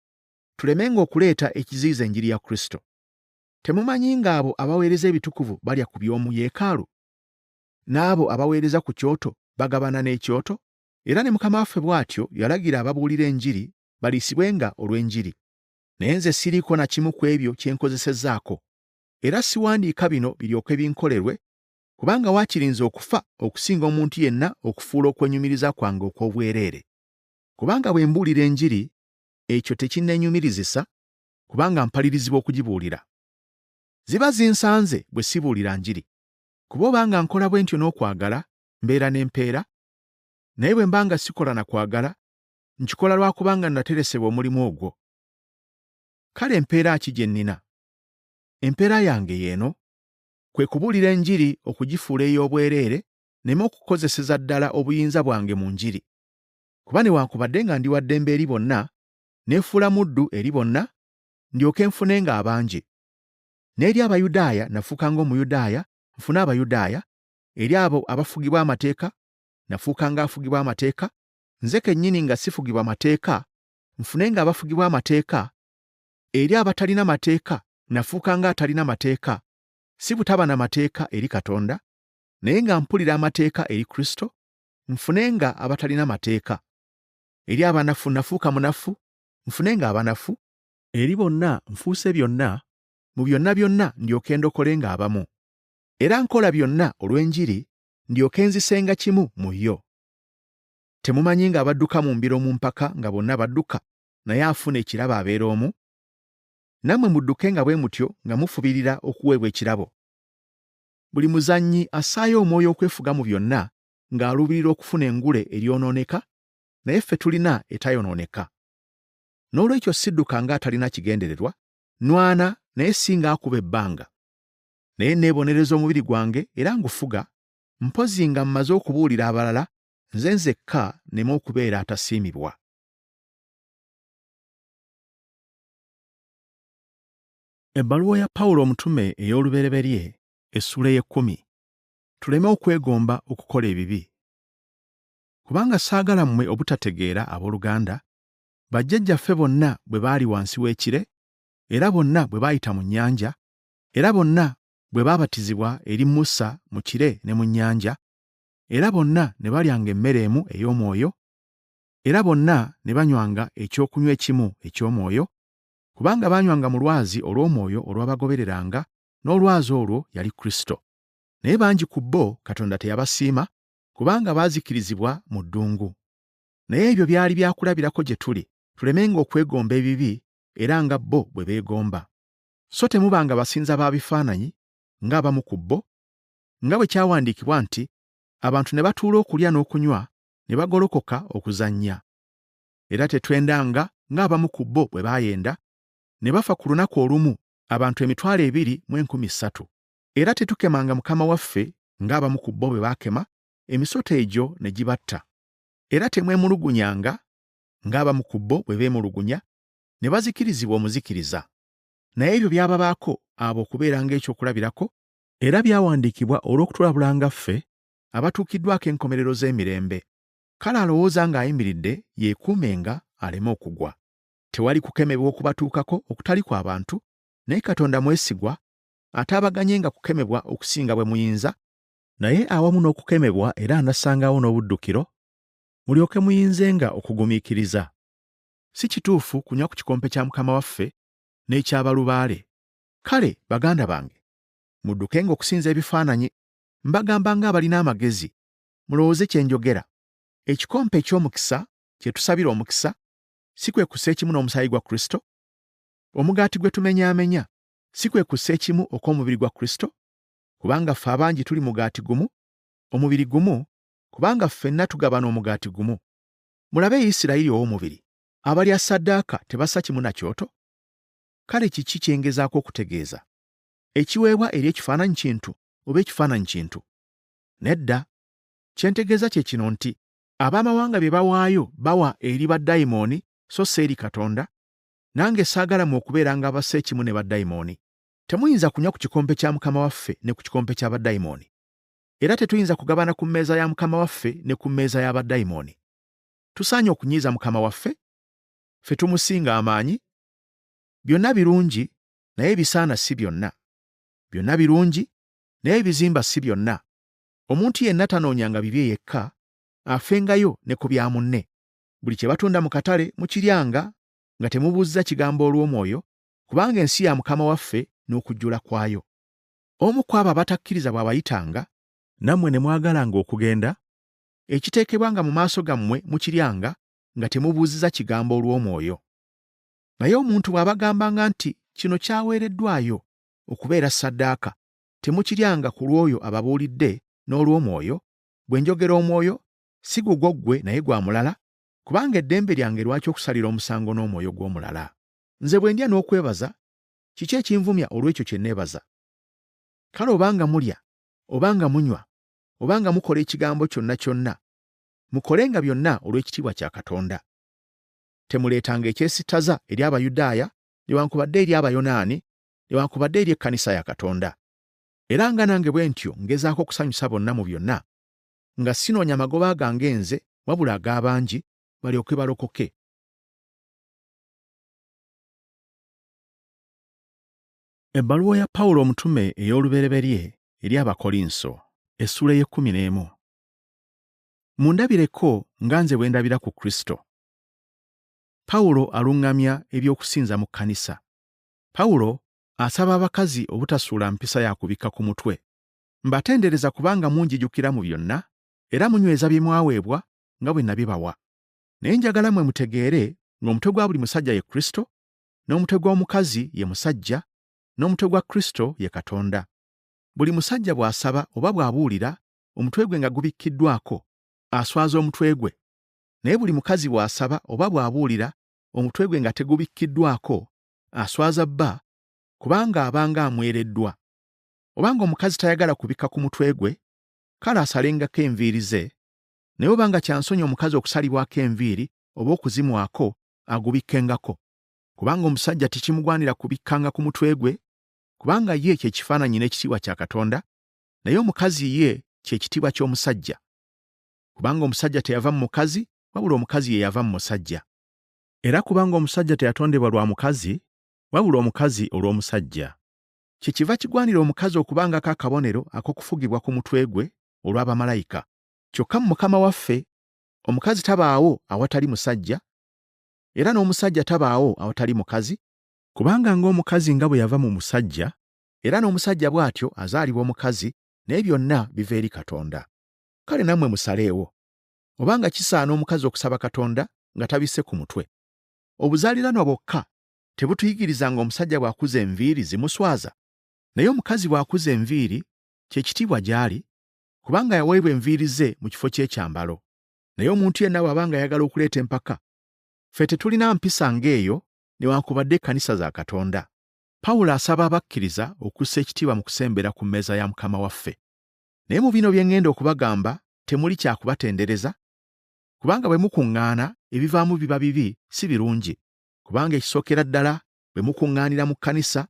tulemenga okuleeta ekiziyiza enjiri ya Kristo. Temumanyi ng'abo abaweereza ebitukuvu balya ku by'omu yeekaalu? N'abo abaweereza ku kyoto bagabana n'ekyoto? Era ne Mukama waffe bw'atyo yalagira ababuulira enjiri baliisibwenga olw'enjiri. Naye nze siriiko na kimu ku ebyo kye nkozesezzaako, era siwandiika bino biryoke binkolerwe, kubanga waakirinze okufa okusinga omuntu yenna okufuula okwenyumiriza kwange okw'obwereere. Kubanga bwe mbuulira enjiri, ekyo tekinneenyumirizisa, kubanga mpalirizibwa okugibuulira. Ziba zinsanze bwe sibuulira njiri. Kuba obanga nkola bwe ntyo n'okwagala, mbeera n'empeera, naye bwe mba nga sikola na kwagala, nkikola lwa kubanga nateresebwa omulimu ogwo. Kale empeera ki gye nnina? Empeera yange y'eno, kwe kubuulira enjiri okugifuula ey'obwereere, nneme okukozeseza ddala obuyinza bwange mu njiri. Kuba newankubadde nga ndi wa ddembe eri bonna, neefuula muddu eri bonna, ndyoke nfunenga abangi. N'eri Abayudaaya nafuuka ng'Omuyudaaya, nfune Abayudaaya, eri abo abafugibwa amateeka, nafuuka ng'afugibwa amateeka, nze kennyini nga sifugibwa mateeka, nfunenga abafugibwa amateeka, eri abatalina mateeka, nafuuka ng'atalina mateeka, si butaba na mateeka eri Katonda, naye nga mpulira amateeka eri Kristo, nfunenga abatalina mateeka. Eri abanafu nafuuka munafu, nfunenga abanafu, eri bonna nfuuse byonna, mu byonna byonna ndyoke ndokolenga abamu. Era nkola byonna olw'enjiri, ndyoke nzisenga kimu mu yo. Temumanyi ng'abadduka mu mbiro mu mpaka nga bonna badduka, naye afuna ekirabo abeera omu? Nammwe muddukenga bwe mutyo nga mufubirira okuweebwa ekirabo. Buli muzannyi assaayo omwoyo okwefuga mu byonna ng'aluubirira okufuna engule eryonooneka, naye ffe tulina etayonooneka. N'olwekyo sidduka ng'atalina kigendererwa, nnwana naye singa akuba ebbanga. Naye neebonereza omubiri gwange era ngufuga, mpozi nga mmaze okubuulira abalala, nze nzekka nneme okubeera atasiimibwa. Ebbaluwa ya Pawulo omutume ey'olubereberye, essula y'ekkumi. Tuleme okwegomba okukola ebibi. Kubanga saagala mmwe obutategeera abooluganda, bajjajjaffe bonna bwe baali wansi w'ekire, era bonna bwe baayita mu nnyanja, era bonna bwe baabatizibwa eri Musa mu kire ne mu nnyanja, era bonna ne balyanga emmere emu ey'omwoyo, era bonna ne banywanga ekyokunywa ekimu eky'omwoyo, kubanga baanywanga mu lwazi olw'omwoyo olwabagobereranga, n'olwazi olwo yali Kristo. Naye bangi ku bo Katonda teyabasiima, kubanga baazikirizibwa mu ddungu. Naye ebyo byali byakulabirako gye tuli, tulemenga okwegomba ebibi era nga bo bwe beegomba. So temubanga basinza ba bifaananyi ng'abamu ku bo, nga bwe kyawandiikibwa nti, abantu ne batuula okulya n'okunywa, ne bagolokoka okuzannya. Era tetwendanga ng'abamu ku bo bwe baayenda, ne bafa ku lunaku olumu abantu 2,300. Era tetukemanga Mukama waffe ng'abamu ku bo bwe baakema, emisota egyo ne gibatta. Era temwemulugunyanga ng'abamu ku bo bwe beemulugunya, ne bazikirizibwa omuzikiriza. Naye ebyo byababaako abo okubeera ng'ekyokulabirako, era byawandiikibwa olw'okutulabulanga ffe abatuukiddwako enkomerero z'emirembe. Kale alowooza ng'ayimiridde yeekuumenga aleme okugwa. Tewali kukemebwa okubatuukako okutali kwa bantu, naye Katonda mwesigwa, ataabaganyenga kukemebwa okusinga bwe muyinza, naye awamu n'okukemebwa era anassangawo n'obuddukiro, mulyoke muyinzenga okugumiikiriza. Si kituufu kunywa ku kikompe kya Mukama waffe n'eky'abalubaale. Kale, baganda bange, muddukenga okusinza ebifaananyi. Mbagamba ng'abalina amagezi, mulowooze kye njogera. Ekikompe eky'omukisa kye tusabira omukisa, si kwe kussa ekimu n'omusaayi gwa Kristo? Omugaati gwe tumenyaamenya, si kwe kussa ekimu okw'omubiri gwa Kristo? Kubanga ffe abangi tuli mugaati gumu, omubiri gumu, kubanga ffenna tugabana omugaati gumu. Mulabe Isirayiri ow'omubiri, abalya ssaddaaka tebassa kimu na kyoto? Kale kiki kye ngezaako okutegeeza? Ekiweebwa eri ekifaananyi kintu oba ekifaananyi kintu? Nedda. Kye ntegeeza kye kino nti ab'amawanga bye bawaayo bawa eri baddayimooni so si eri Katonda. Nange saagala mmwe okubeera nga bassa ekimu ne baddayimooni. Temuyinza kunywa ku kikompe kya Mukama waffe ne ku kikompe kya baddayimooni. Era tetuyinza kugabana ku mmeeza ya Mukama waffe ne ku mmeeza ya baddayimooni. Tusaanye okunyiiza Mukama waffe? Ffe tumusinga amaanyi? Byonna birungi, naye ebisaana si byonna. Byonna birungi, naye ebizimba si byonna. Omuntu yenna tanoonyanga bibye yekka, afengayo ne ku bya munne. Buli kye batunda mu katale mukiryanga nga temubuuzza kigambo olw'omwoyo, kubanga ensi ya Mukama waffe n'okujjula kwayo. Omu ku abo abatakkiriza bw'abayitanga, nammwe ne mwagalanga okugenda, ekiteekebwanga mu maaso gammwe mukiryanga nga temubuuzizza kigambo olw'omwoyo. Naye omuntu bw'abagambanga nti kino kyaweereddwayo okubeera ssaddaaka, temukiryanga ku lw'oyo ababuulidde n'olw'omwoyo. Bwe njogera omwoyo, si gugwo ggwe naye gwa mulala, kubanga eddembe lyange lwaki okusalira omusango n'omwoyo gw'omulala. Nze bwe ndya n'okwebaza, kiki ekinvumya olw'ekyo kye neebaza? Kale obanga mulya, obanga munywa, obanga mukola ekigambo kyonna kyonna, mukolenga byonna olw'ekitiibwa kya Katonda. Temuleetanga ekyesittaza eri Abayudaaya, newankubadde eri Abayonaani, newankubadde eri ekkanisa ya Katonda. Era nga nange bwe ntyo ngezaako okusanyusa bonna mu byonna, nga sinoonya magoba gange nze, wabula ag'abangi, balyoke balokoke. Ebbaluwa ya Pawulo omutume ey'olubereberye eri Abakolinso, essula y'e11. Mundabireko nga nze bwe ndabira ku Kristo. Pawulo aluŋŋamya eby'okusinza mu kkanisa. Pawulo asaba abakazi obutasuula mpisa ya kubikka ku mutwe. Mbatendereza kubanga munjijukira mu byonna, era munyweza bye mwaweebwa nga bwe nabibawa. Naye njagala mmwe mutegeere ng'omutwe gwa buli musajja ye Kristo, n'omutwe gw'omukazi ye musajja, n'omutwe gwa Kristo ye Katonda. Buli musajja bw'asaba oba bw'abuulira, omutwe gwe nga gubikkiddwako, aswaza omutwe gwe. Naye buli mukazi bw'asaba oba bw'abuulira, omutwe gwe nga tegubikkiddwako, aswaza bba, kubanga abanga amwereddwa. Obanga omukazi tayagala kubikka ku mutwe gwe, kale asalengako enviiri ze, naye obanga kyansonyi omukazi okusalibwako enviiri oba okuzimwako, agubikkengako. Kubanga omusajja tekimugwanira kubikkanga ku mutwe gwe, kubanga ye kye kifaananyi n'ekitiibwa kya Katonda, naye omukazi ye kye kitiibwa ky'omusajja. kubanga omusajja teyava mu mukazi, wabula omukazi ye yava mu musajja. Era kubanga omusajja teyatondebwa lwa mukazi, wabula omukazi olw'omusajja. Kyekiva kigwanira omukazi okubangako akabonero ak'okufugibwa ku mutwe gwe olw'abamalayika. Kyokka mu Mukama waffe, omukazi tabaawo awatali musajja, era n'omusajja tabaawo awatali mukazi, kubanga ng'omukazi nga bwe yava mu musajja, era n'omusajja bw'atyo azaalibwa omukazi, naye byonna biva eri Katonda. Kale nammwe musaleewo, obanga kisaana omukazi okusaba Katonda nga tabisse ku mutwe. Obuzaaliranwa bwokka tebutuyigiriza ng'omusajja bw'akuza enviiri zimuswaza, naye omukazi bw'akuza enviiri kye kitiibwa gy'ali, kubanga yaweebwa enviiri ze mu kifo ky'ekyambalo. Naye omuntu yenna bw'abanga ayagala okuleeta empaka, ffe tetulina mpisa ng'eyo newankubadde ekkanisa za Katonda. Pawulo asaba abakkiriza okussa ekitiibwa mu kusembera ku mmeeza ya Mukama waffe. Naye mu bino bye ŋŋenda okubagamba temuli kyakubatendereza, kubanga bwe mukuŋŋaana ebivaamu biba bibi si birungi, kubanga ekisookera ddala bwe mukuŋŋaanira mu kkanisa,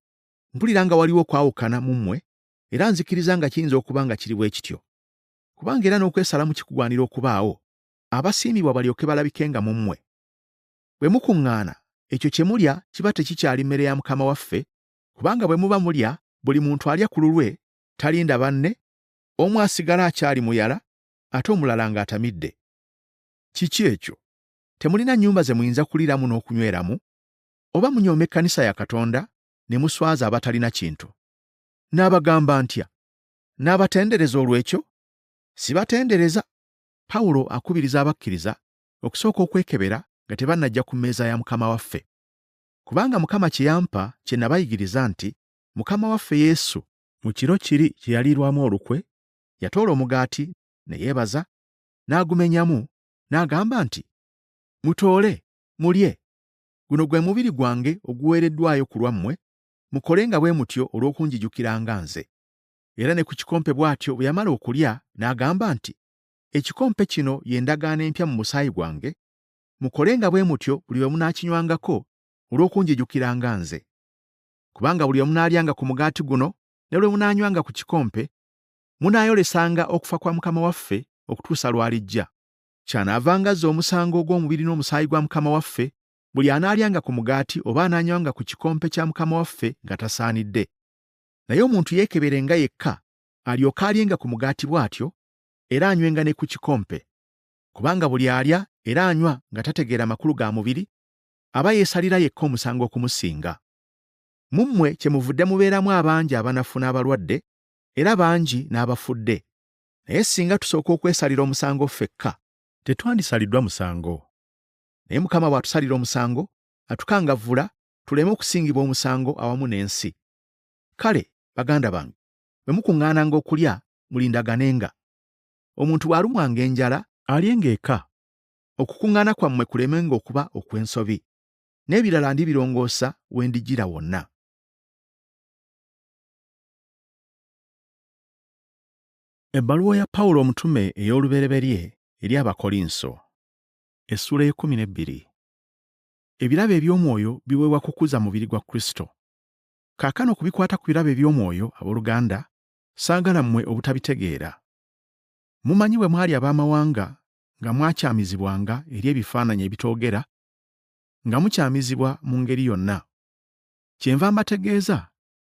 mpulira nga waliwo okwawukana mu mmwe, era nzikiriza nga kiyinza okuba nga kiri bwe kityo. Kubanga era n'okwesalamu kikugwanira okubaawo, abasiimibwa balyoke balabikenga mu mmwe. Bwe mukuŋŋaana, ekyo kye mulya kiba tekikyali mmere ya Mukama waffe, kubanga bwe muba mulya, buli muntu alya ku lulwe, talinda banne, omu asigala akyali muyala, ate omulala ng'atamidde. Kiki ekyo? Temulina nnyumba ze muyinza kuliramu n'okunyweramu? Oba munyooma ekkanisa ya Katonda ne muswaza abatalina kintu? N'abagamba ntya? N'abatendereza olw'ekyo? Sibatendereza. Pawulo akubiriza abakkiriza okusooka okwekebera nga tebannajja ku mmeeza ya Mukama waffe. Kubanga Mukama kye yampa kye nabayigiriza nti Mukama waffe Yesu mu kiro kiri kye yaliirwamu olukwe, yatoola omugaati ne yeebaza, n'agumenyamu, n'agamba nti, mutoole, mulye. Guno gwe mubiri gwange oguweereddwayo ku lwammwe, mukolenga bwe mutyo olw'okunjijukiranga nze. Era ne ku kikompe bw'atyo bwe yamala okulya n'agamba nti, ekikompe kino ye ndagaano empya mu musaayi gwange, mukolenga bwe mutyo buli lwe munaakinywangako olw'okunjijukiranga nze. Kubanga buli lwe munaalyanga ku mugaati guno ne lwe munaanywanga ku kikompe, munaayolesanga okufa kwa Mukama waffe okutuusa lw'alijja. Kyanaavanga azza omusango ogw'omubiri n'omusaayi gwa Mukama waffe buli anaalyanga ku mugaati oba anaanywanga ku kikompe kya Mukama waffe nga tasaanidde. Naye omuntu yeekeberenga yekka, alyoke alyenga ku mugaati bw'atyo, era anywenga ne ku kikompe. Kubanga buli alya era anywa nga tategeera makulu ga mubiri, aba yeesalira yekka omusango okumusinga. Mu mmwe kyemuvudde mubeeramu abangi abanafu n'abalwadde, era bangi n'abafudde. Naye singa tusooka okwesalira omusango ffekka, tetwandisaliddwa musango. Naye Mukama bw'atusalira omusango, atukangavvula tuleme okusingibwa omusango awamu n'ensi. Kale, baganda bange, bwe mukuŋŋaananga okulya, mulindaganenga. Omuntu bw'alumwanga enjala, alyenga eka, okukuŋŋaana kwammwe kulemenga okuba okw'ensobi. N'ebirala ndibirongoosa we ndigira wonna. Ebbaluwa ya Pawulo omutume ey'olubereberye eri Abakolinso, essula y'e12. Ebirabo eby'omwoyo biweebwa kukuza mubiri gwa Kristo. Kaakano kubikwata ku birabo eby'omwoyo, abooluganda, saagala mmwe obutabitegeera. Mumanyi bwe mwali ab'amawanga nga mwakyamizibwanga eri ebifaananyi ebitoogera, nga mukyamizibwa mu ngeri yonna. Kyenva mbategeeza,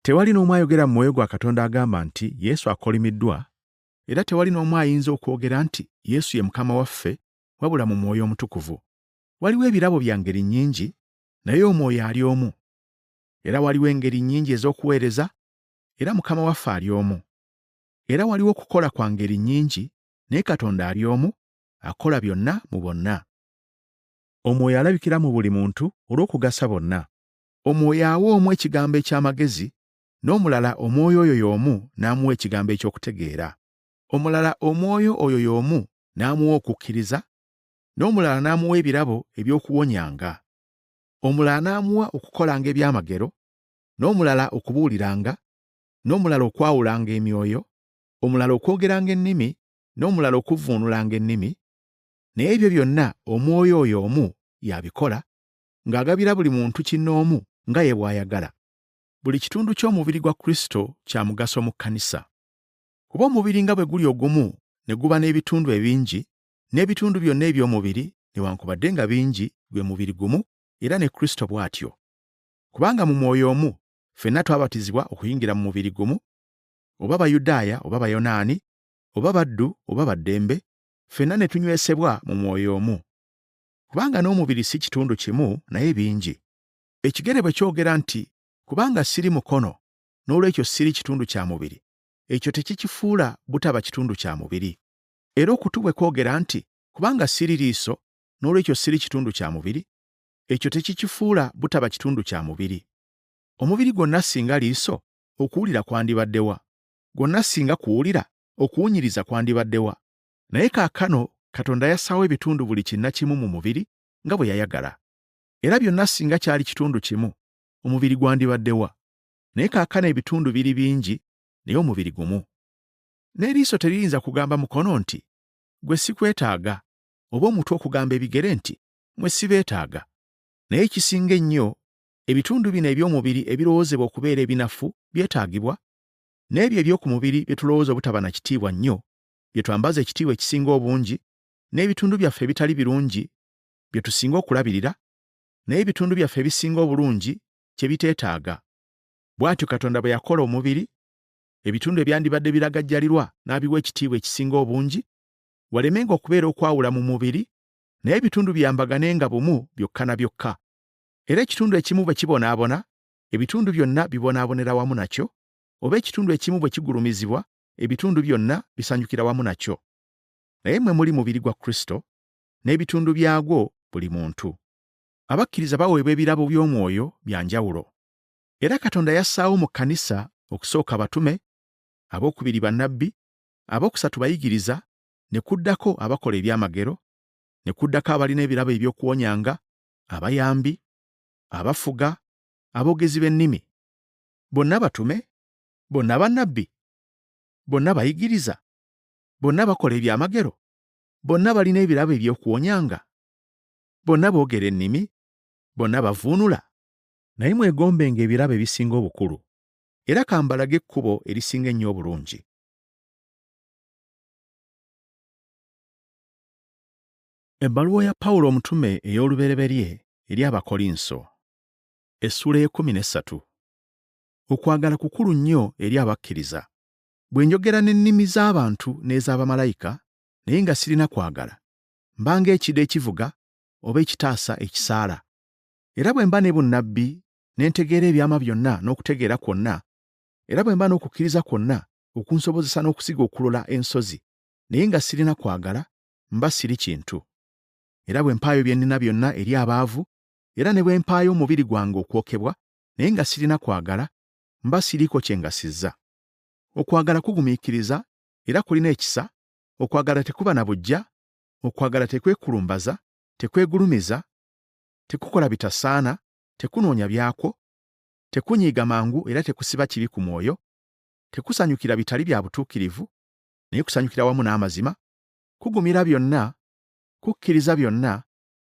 tewali n'omu ayogera mu mwoyo gwa Katonda agamba nti Yesu akolimiddwa, era tewali n'omu ayinza okwogera nti Yesu ye Mukama waffe, wabula mu Mwoyo Omutukuvu. Waliwo ebirabo bya ngeri nnyingi, naye Omwoyo ali omu. Era waliwo engeri nnyingi ez'okuweereza, era Mukama waffe ali omu. Era waliwo okukola kwa ngeri nnyingi, naye Katonda ali omu, akola byonna mu bonna. Omwoyo alabikira mu buli muntu olw'okugasa bonna. Omwoyo awa omu ekigambo eky'amagezi, n'omulala Omwoyo oyo y'omu n'amuwa ekigambo eky'okutegeera. Omulala Omwoyo oyo y'omu n'amuwa okukkiriza, n'omulala n'amuwa ebirabo eby'okuwonyanga. Omulala n'amuwa okukolanga ebyamagero, n'omulala okubuuliranga, n'omulala okwawulanga emyoyo, omulala okwogeranga ennimi, n'omulala okuvvuunulanga ennimi. Naye ebyo byonna Omwoyo oyo omu y'abikola, ng'agabira buli muntu kinnoomu nga ye bw'ayagala. Buli kitundu ky'omubiri gwa Kristo kya mugaso mu kkanisa. Kuba omubiri nga bwe guli ogumu ne guba n'ebitundu ebingi, n'ebitundu byonna eby'omubiri newankubadde nga bingi gwe mubiri gumu era ne Kristo bw'atyo. Kubanga mu mwoyo omu ffenna twabatizibwa okuyingira mu mubiri gumu, oba Bayudaaya oba Bayonaani, oba baddu oba baddembe, ffenna ne tunywesebwa mu mwoyo omu. Kubanga n'omubiri si kitundu kimu naye bingi. Ekigere bwe kyogera nti, kubanga siri mukono, n'olwekyo siri kitundu kya mubiri, ekyo tekikifuula butaba kitundu kya mubiri. Era okutu bwe kwogera nti, kubanga siri liiso, n'olwekyo siri kitundu kya mubiri, ekyo tekikifuula butaba kitundu kya mubiri. Omubiri gwonna singa liiso, okuwulira kwandibadde wa? Gwonna singa kuwulira, okuwunyiriza kwandibadde wa? Naye kaakano Katonda yassaawo ebitundu buli kinnakimu mu mubiri nga bwe yayagala. Era byonna singa kyali kitundu kimu, omubiri gwandibadde wa? Naye kaakano ebitundu biri bingi, naye omubiri gumu. N'eriiso teriyinza kugamba mukono nti, gwe sikwetaaga, oba omutwe okugamba ebigere nti, mwe sibeetaaga. Naye ekisinga ennyo, ebitundu bino eby'omubiri ebirowoozebwa okubeera ebinafu byetaagibwa, n'ebyo eby'oku mubiri bye tulowooza obutaba na kitiibwa nnyo, bye twambaza ekitiibwa ekisinga obungi, n'ebitundu byaffe ebitali birungi bye tusinga okulabirira, naye ebitundu byaffe ebisinga obulungi kye biteetaaga. Bw'atyo Katonda bwe yakola omubiri, ebitundu ebyandibadde biragajjalirwa n'abiwa ekitiibwa ekisinga obungi, walemenga okubeera okwawula mu mubiri, naye ebitundu byambaganenga bumu byokka na byokka. Era ekitundu ekimu bwe kibonaabona, ebitundu byonna bibonaabonera wamu nakyo, oba ekitundu ekimu bwe kigulumizibwa, ebitundu byonna bisanyukira wamu nakyo. Naye mmwe muli mubiri gwa Kristo, n'ebitundu byagwo buli muntu. Abakkiriza baweebwa ebirabo by'omwoyo bya njawulo. Era Katonda yassaawo mu kkanisa okusooka batume, abookubiri bannabbi, abookusatu bayigiriza, ne kuddako abakola ebyamagero, ne kuddako abalina ebirabo eby'okuwonyanga, abayambi, abafuga, aboogezi b'ennimi. Bonna batume, bonna bannabbi, bonna bayigiriza, bonna bakola ebyamagero, bonna balina ebirabo eby'okuwonyanga, bonna boogera ennimi, bonna bavuunula. Naye mwegombenga ebirabo ebisinga obukulu, era kambalage ekkubo erisinga ennyo obulungi. Ebbaluwa ya Pawulo omutume ey'olubereberye eri Abakolinso, essula y'ekkumi-n'essatu. Okwagala kukulu nnyo eri abakkiriza. Bwe njogera n'ennimi z'abantu n'ez'abamalayika, naye nga sirina kwagala, mba ng'ekide ekivuga oba ekitaasa ekisaala. Era bwe mba ne bunnabbi, ne ntegeera ebyama byonna n'okutegeera kwonna, era bwe mba n'okukkiriza kwonna okunsobozesa n'okusiga okulola ensozi, naye nga sirina kwagala, mba siri kintu. Era bwe mpaayo bye nnina byonna eri abaavu, era ne bwe mpaayo omubiri gwange okwokebwa, naye nga sirina kwagala, mba siriiko kye ngasizza. Okwagala kugumiikiriza, era kulina ekisa. Okwagala tekuba na buggya, okwagala tekwekulumbaza, tekwegulumiza, tekukola bitasaana, tekunoonya byakwo, tekunyiiga mangu era tekusiba kibi ku mwoyo, tekusanyukira bitali bya butuukirivu, naye kusanyukira wamu n'amazima, kugumira byonna, kukkiriza byonna,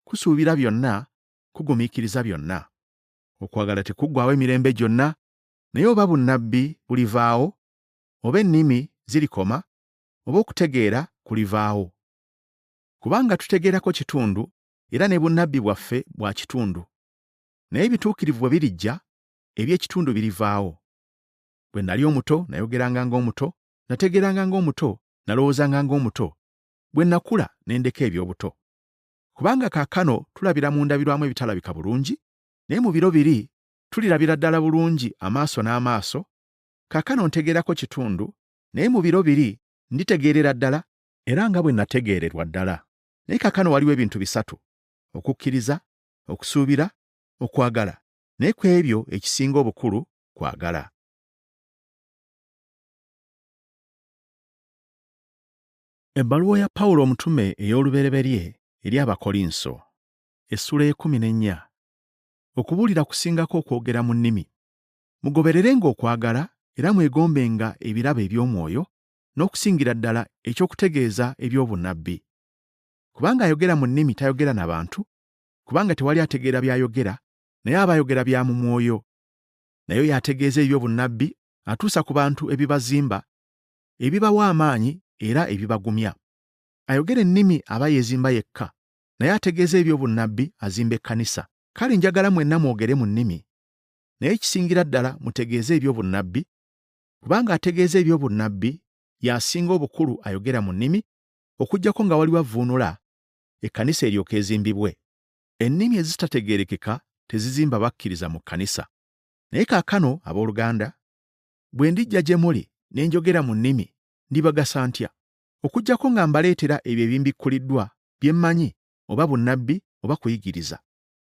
kusuubira byonna, kugumiikiriza byonna. Okwagala tekuggwaawo emirembe gyonna, naye oba bunnabbi bulivaawo, oba ennimi zirikoma, oba okutegeera kulivaawo. Kubanga tutegeerako kitundu, era ne bunnabbi bwaffe bwa kitundu. Naye ebituukirivu bwe birijja, eby'ekitundu birivaawo. Bwe nali omuto nayogeranga ng'omuto, nategeeranga ng'omuto, nalowoozanga ng'omuto. Bwe nakula ne ndeka eby'obuto. Kubanga kaakano tulabira mu ndabirwamu ebitalabika bulungi, naye mu biro biri tulirabira ddala bulungi amaaso n'amaaso. Kaakano ntegeerako kitundu, naye mu biro biri nditegeerera ddala, era nga bwe nategeererwa ddala. Naye kaakano waliwo ebintu bisatu: okukkiriza, okusuubira, okwagala. Naye ku ebyo ekisinga obukulu kwagala. Ebbaluwa ya Pawulo omutume ey'olubereberye eri Abakolinso, essula y'ekkumi-n'ennya. Okubuulira kusingako okwogera mu nnimi. Mugobererenga okwagala era mwegombenga ebirabo eby'omwoyo, n'okusingira ddala eky'okutegeeza eby'obunnabbi. Kubanga ayogera mu nnimi tayogera na bantu, kubanga tewali ategeera by'ayogera, naye aba ayogera bya mu mwoyo. Naye y'ategeeza eby'obunnabbi atuusa ku bantu ebibazimba, ebibawa amaanyi era ebibagumya. Ayogera ennimi aba yeezimba yekka, naye ategeeza eby'obunnabbi azimba ekkanisa. Kale njagala mwenna mwogere mu nnimi, naye kisingira ddala mutegeeze eby'obunnabbi, kubanga ategeeza eby'obunnabbi y'asinga obukulu ayogera mu nnimi, okuggyako nga waliwo avvuunula, ekkanisa eryoka ezimbibwe. Ennimi ezitategeerekeka tezizimba bakkiriza mu kkanisa. Naye kaakano, abooluganda, bwe ndijja gye muli ne njogera mu nnimi, ndibagasa ntya? Okuggyako nga mbaleetera ebyo ebimbikkuliddwa bye mmanyi, oba bunnabbi oba kuyigiriza.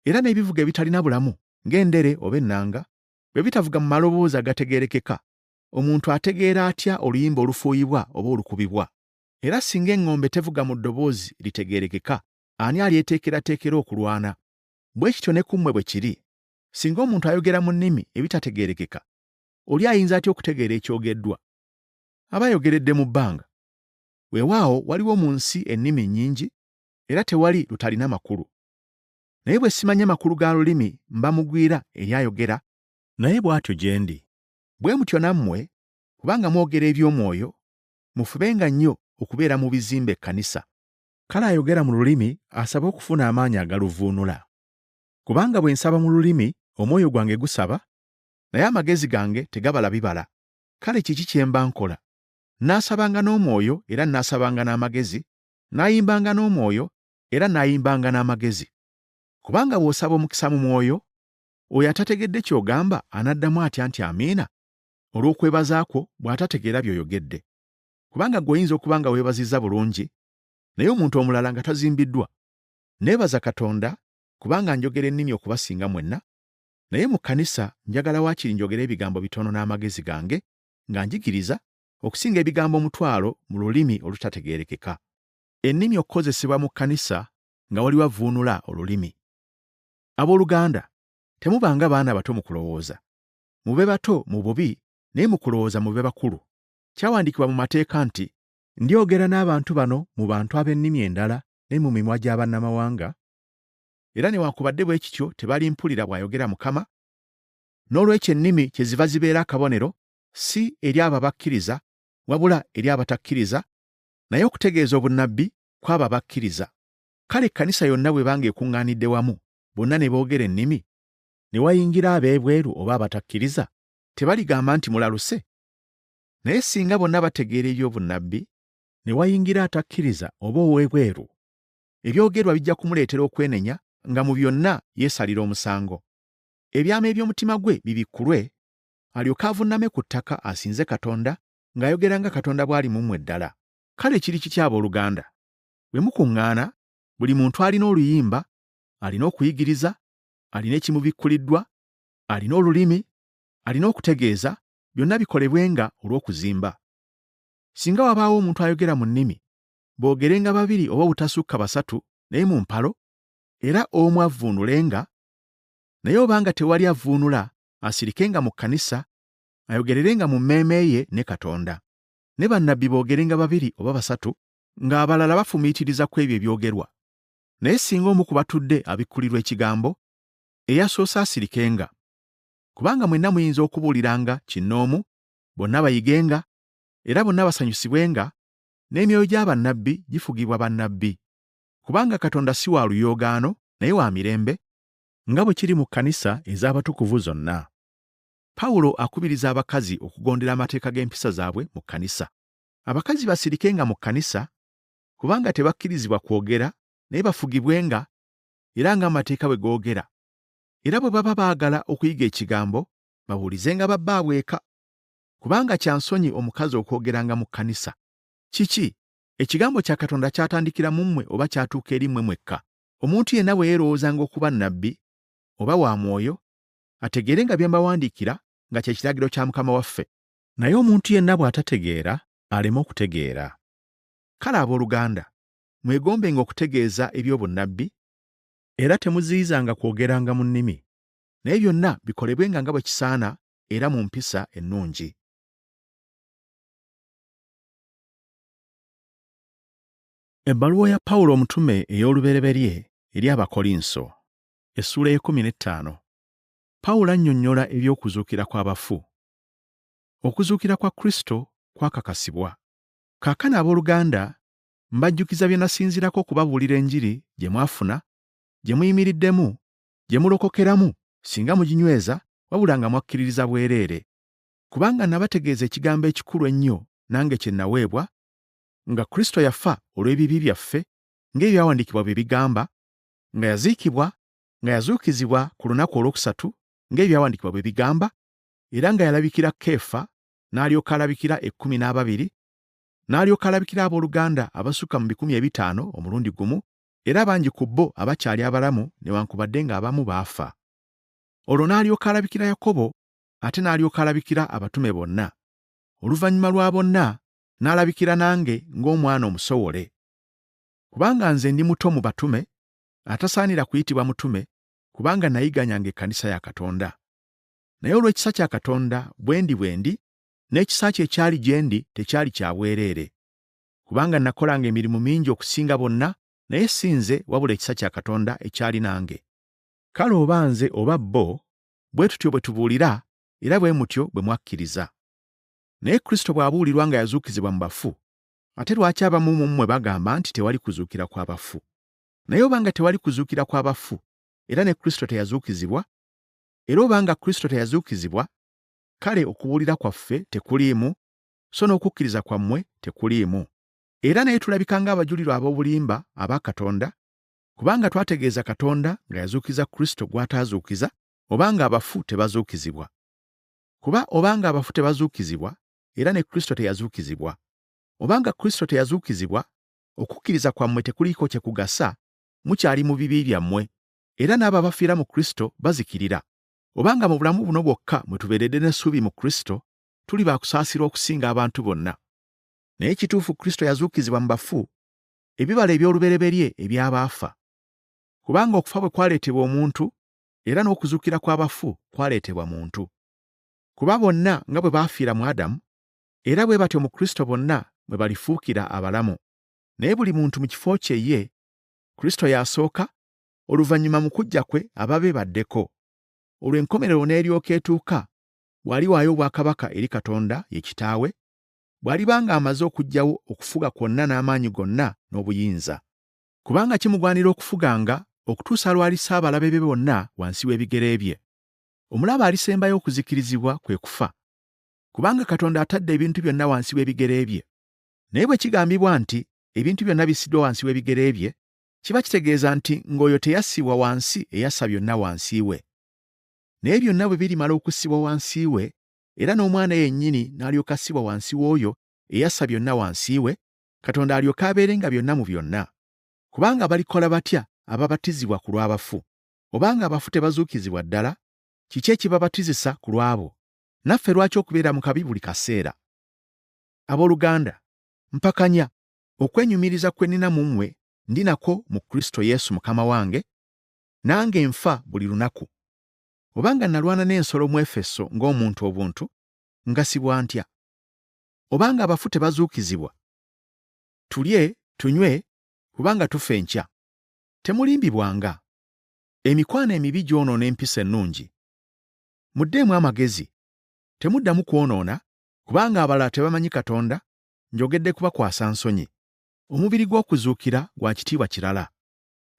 Era n'ebivuga ebitalina bulamu, ng'endere oba ennanga, bwe bitavuga mu maloboozi agategeerekeka, omuntu ategeera atya oluyimba olufuuyibwa oba olukubibwa? Era singa eŋŋombe tevuga mu ddoboozi litegeerekeka, ani alyeteekerateekera okulwana? Bwe kityo ne ku mmwe bwe kiri. Singa omuntu ayogera mu nnimi ebitategeerekeka, oli ayinza atya okutegeera ekyogeddwa? Aba ayogeredde mu bbanga. Weewaawo waliwo mu nsi ennimi nnyingi, era tewali lutalina makulu. Naye bwe simanye makulu ga lulimi mba mugwira eri ayogera, naye bw'atyo gye ndi. Bwe mutyo nammwe, kubanga mwogera eby'omwoyo, mufubenga nnyo okubeera mu bizimba ekkanisa. Kale ayogera mu lulimi asaba okufuna amaanyi agaluvuunula. Kubanga bwe nsaba mu lulimi, omwoyo gwange gusaba, naye amagezi gange tegabala bibala. Kale kiki kye mba nkola? Nnaasabanga n'omwoyo era nnaasabanga n'amagezi, nnaayimbanga n'omwoyo era nnaayimbanga n'amagezi. Kubanga bw'osaba omukisa mu mwoyo, oyo atategedde ky'ogamba anaddamu atya nti amiina olw'okwebaza kwo bw'atategeera by'oyogedde. Kubanga gw'oyinza okuba nga weebazizza bulungi, naye omuntu omulala nga tazimbiddwa. Neebaza Katonda kubanga njogera ennimi okubasinga mwenna, naye mu kkanisa njagala waakiri njogera ebigambo bitono n'amagezi gange nga njigiriza okusinga ebigambo omutwalo mu lulimi olutategeerekeka. Ennimi okukozesebwa mu kkanisa nga waliwo avvuunula olulimi. Abooluganda, temubanga baana bato mu kulowooza. Mube bato mu bubi, naye mu kulowooza mube bakulu. Kyawandiikibwa mu mateeka nti, ndyogera n'abantu bano mu bantu ab'ennimi endala ne mu mimwa gya bannamawanga, era newaakubadde bwe kityo tebalimpulira bw'ayogera Mukama. N'olwekyo ennimi kyeziva zibeera akabonero, si eri abo abakkiriza, wabula eri abatakkiriza, naye okutegeeza obunnabbi kw'abo abakkiriza. Kale ekkanisa yonna bwe banga ekuŋŋaanidde wamu, bonna ne boogera ennimi, ne wayingira ab'ebweru oba abatakkiriza, tebaligamba nti mulaluse? Naye singa bonna bategeera eby'obunnabbi, ne wayingira atakkiriza oba ow'ebweru, ebyogerwa bijja kumuleetera okwenenya nga mu byonna yeesalira omusango. Ebyama eby'omutima gwe bibikkulwe, alyoke avunname ku ttaka asinze Katonda ng'ayogera nga Katonda bw'ali mu mmwe ddala. Kale kiri kiki abooluganda? Bwe mukuŋŋaana, buli muntu alina oluyimba, alina okuyigiriza, alina ekimubikkuliddwa, alina olulimi, alina okutegeeza, byonna bikolebwenga olw'okuzimba. Singa wabaawo omuntu ayogera mu nnimi, boogerenga babiri oba obutasukka basatu, naye mu mpalo, era omu avvuunulenga, naye obanga tewali avvuunula, asirikenga mu kkanisa, ayogererenga mu mmeeme ye ne Katonda. Ne bannabbi boogerenga babiri oba basatu, ng'abalala bafumiitiriza ku ebyo ebyogerwa. Naye singa omu ku batudde abikkulirwa ekigambo, eyasoose asirikenga. Kubanga mwenna muyinza okubuuliranga kinnoomu, bonna bayigenga, era bonna basanyusibwenga, n'emyoyo gya bannabbi gifugibwa bannabbi. Kubanga Katonda si wa luyoogaano, naye wa mirembe, nga bwe kiri mu kkanisa ez'abatukuvu zonna. Pawulo akubiriza abakazi okugondera amateeka g'empisa zaabwe mu kkanisa. Abakazi basirikenga mu kkanisa, kubanga tebakkirizibwa kwogera, naye bafugibwenga, era ng'amateeka bwe googera. Era bwe baba baagala okuyiga ekigambo, babuulizenga babbaabwe eka. Kubanga kya nsonyi omukazi okwogeranga mu kkanisa. Kiki? Ekigambo kya Katonda kyatandikira mu mmwe oba kyatuuka eri mmwe mwekka? Omuntu yenna bwe yeerowoozanga okuba nnabbi oba wa mwoyo, ategeere nga bye mbawandiikira nga kye kiragiro kya Mukama waffe. Naye omuntu yenna bw'atategeera, aleme okutegeera. Kale abooluganda, mwegombenga okutegeeza eby'obunnabbi, era temuziyizanga kwogeranga mu nnimi, naye byonna bikolebwenga nga bwe kisaana era mu mpisa ennungi. Ebbaluwa ya Pawulo omutume ey'olubereberye eri Abakolinso, essula y'e15. Pawulo annyonnyola eby'okuzuukira kw'abafu. Okuzuukira kwa Kristo kwakakasibwa. Kaakano abooluganda, mbajjukiza bye nasinzirako okubabuulira Enjiri gye mwafuna, gye muyimiriddemu, gye mulokokeramu, singa muginyweza, wabula nga mwakkiririza bwereere. Kubanga nabategeeza ekigambo ekikulu ennyo nange kye naweebwa, nga Kristo yafa olw'ebibi byaffe, ng'ebyawandiikibwa bye bigamba, nga yaziikibwa, nga yazuukizibwa ku lunaku olwokusatu, ng'ebyawandiikibwa bye bigamba, era nga yalabikira Keefa, n'alyoka alabikira 12, n'alyoka alabikira abooluganda abasukka mu 500 omulundi gumu, era bangi ku bo abakyali abalamu newankubadde ng'abamu baafa. Olwo n'alyoka alabikira Yakobo, ate n'alyoka alabikira abatume bonna. Oluvannyuma lwa bonna n'alabikira nange ng'omwana omusowole. Kubanga nze ndi muto mu batume, atasaanira kuyitibwa mutume, kubanga nayiganyanga ekkanisa ya Katonda. Naye olw'ekisa kya Katonda bwe ndi, n'ekisa kye ekyali gye ndi tekyali kya bwereere. Kubanga nakolanga emirimu mingi okusinga bonna, naye si nze wabula ekisa kya Katonda ekyali nange. Kale oba nze oba bo, bwe tutyo bwe tubuulira, era bwe mutyo bwe mwakkiriza. Naye Kristo bw'abuulirwa nga yazuukizibwa mu bafu, ate lwaki abamu mu mmwe bagamba nti tewali kuzuukira kw'abafu? Naye obanga tewali kuzuukira kw'abafu, era ne Kristo teyazuukizibwa, era obanga Kristo teyazuukizibwa, kale okubuulira kwaffe tekuliimu, so n'okukkiriza kwammwe tekuliimu. Era naye tulabika ng'abajulirwa ab'obulimba aba Katonda, kubanga twategeeza Katonda nga yazuukiza Kristo gw'ataazuukiza, obanga abafu tebazuukizibwa. Kuba obanga abafu tebazuukizibwa, era ne Kristo teyazuukizibwa. Obanga Kristo teyazuukizibwa, okukkiriza kwammwe tekuliiko kye kugasa, mukyali mu bibi byammwe, era n'abo abafiira mu Kristo bazikirira. Obanga mu bulamu buno bwokka mwe tubeeredde n'essuubi mu Kristo, tuli baakusaasirwa okusinga abantu bonna. Naye kituufu Kristo yazuukizibwa mu bafu, ebibala eby'olubereberye eby'abaafa. Kubanga okufa bwe kwaleetebwa omuntu, era n'okuzuukira kw'abafu kwaleetebwa muntu. Kuba bonna nga bwe baafiira mu Adamu, era bwe batyo mu Kristo bonna bwe balifuukira abalamu. Naye buli muntu mu kifo kye ye, Kristo y'asooka, oluvannyuma mu kujja kwe ababe baddeko. Olwo enkomerero n'eryoka etuuka, bw'aliwaayo obwakabaka eri Katonda ye Kitaawe, bw'alibanga amaze okuggyawo okufuga kwonna n'amaanyi gonna n'obuyinza. Kubanga kimugwanira okufuganga okutuusa lw'alissa abalabe be bonna wansi w'ebigere bye. Omulabe alisembayo okuzikirizibwa kwe kufa, kubanga Katonda atadde ebintu byonna wansi w'ebigere bye. Naye bwe kigambibwa nti ebintu byonna bissiddwa wansi w'ebigere bye, kiba kitegeeza nti ng'oyo teyassibwa wansi eyassa byonna wansi we. Naye byonna bwe birimala okussibwa wansi we, era n'omwana yennyini n'alyoka assibwa wansi w'oyo eyassa byonna wansi we, Katonda alyoka abeerenga byonna mu byonna. Kubanga balikola batya ababatizibwa ku lw'abafu? Obanga abafu tebazuukizibwa ddala, kiki ekibabatizisa ku lw'abo? Naffe lwaki okubeera mu kabi buli kaseera? Abooluganda, mpakanya okwenyumiriza kwe nnina mu mmwe ndi nako mu Kristo Yesu Mukama wange, nange nfa buli lunaku. Obanga nalwana n'ensolo mu Efeso ng'omuntu obuntu, ngasibwa ntya? Obanga abafu tebazuukizibwa, tulye, tunywe, kubanga tufa enkya. Temulimbibwanga. Emikwano emibi gyonoona empisa ennungi. Muddeemu amagezi. Temuddamu kwonoona, kubanga abalala tebamanyi Katonda, njogedde kubakwasa nsonyi. Omubiri gw'okuzuukira gwa kitiibwa kirala.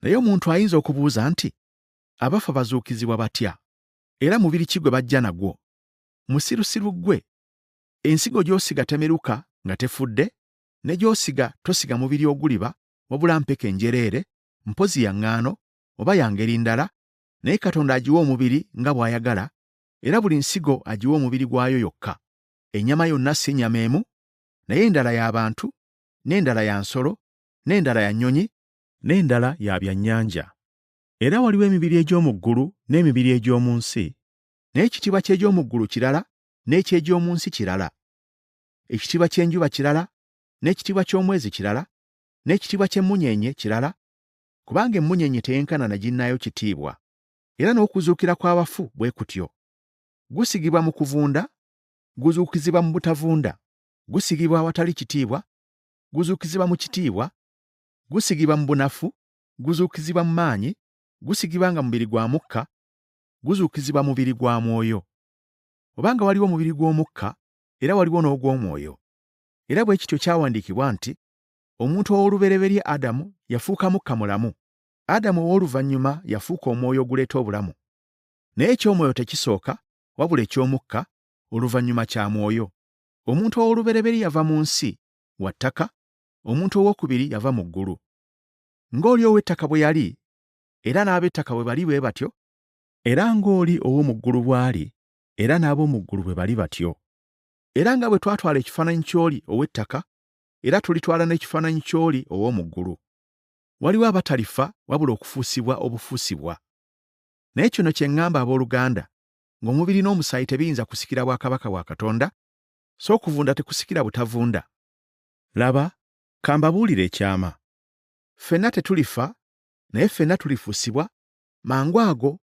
Naye omuntu ayinza okubuuza nti, abafa bazuukizibwa batya? Era mubiri ki gwe bajja nagwo? Musirusiru ggwe. Ensigo gy'osiga temeruka nga tefudde, ne gy'osiga tosiga mubiri oguliba, wabula mpeke njereere, mpozi ya ŋŋaano, oba ya ngeri ndala, naye Katonda agiwa omubiri nga bw'ayagala, era buli nsigo agiwa omubiri gwayo yokka. Ennyama yonna si nnyama emu, naye endala y'abantu, n'endala ya nsolo, n'endala ya nnyonyi, n'endala ya byannyanja. Era waliwo emibiri egy'omu ggulu n'emibiri egy'omu nsi, naye ekitiibwa ky'egy'omu ggulu kirala, n'eky'egy'omu nsi kirala. Ekitiibwa ky'enjuba kirala, n'ekitiibwa ky'omwezi kirala, n'ekitiibwa ky'emmunyeenye kirala, kubanga emmunyeenye teyenkana na ginnaayo kitiibwa. Era n'okuzuukira kw'abafu bwe kutyo. Gusigibwa mu kuvunda, guzuukizibwa mu butavunda. Gusigibwa awatali kitiibwa, guzuukizibwa mu kitiibwa. Gusigibwa mu bunafu, guzuukizibwa mu maanyi. Gusigibwa nga mubiri gwa mukka, guzuukizibwa mubiri gwa mwoyo. Obanga waliwo mubiri gw'omukka, era waliwo n'ogw'omwoyo. Era bwe kityo kyawandiikibwa nti, Omuntu ow'olubereberye Adamu yafuuka mukka mulamu. Adamu ow'oluvannyuma yafuuka omwoyo oguleeta obulamu. Naye eky'omwoyo tekisooka, wabula eky'omukka oluvannyuma kya mwoyo. Omuntu ow'olubereberye yava mu nsi, wa ttaka, omuntu ow'okubiri yava mu ggulu. Ng'oli ow'ettaka bwe yali, era n'ab'ettaka bwe bali bwe batyo, era ng'oli ow'omu ggulu bw'ali, era n'ab'omu ggulu bwe bali batyo. Era nga bwe twatwala ekifaananyi ky'oli ow'ettaka, era tulitwala n'ekifaananyi ky'oli ow'omu ggulu. Waliwo abatalifa wabula okufuusibwa obufuusibwa. Naye kino kye ŋŋamba abooluganda, ng'omubiri n'omusaayi tebiyinza kusikira bwakabaka bwa Katonda, so okuvunda tekusikira butavunda. Laba, ka mbabuulire ekyama. Ffenna tetulifa, naye ffenna tulifuusibwa, mangu ago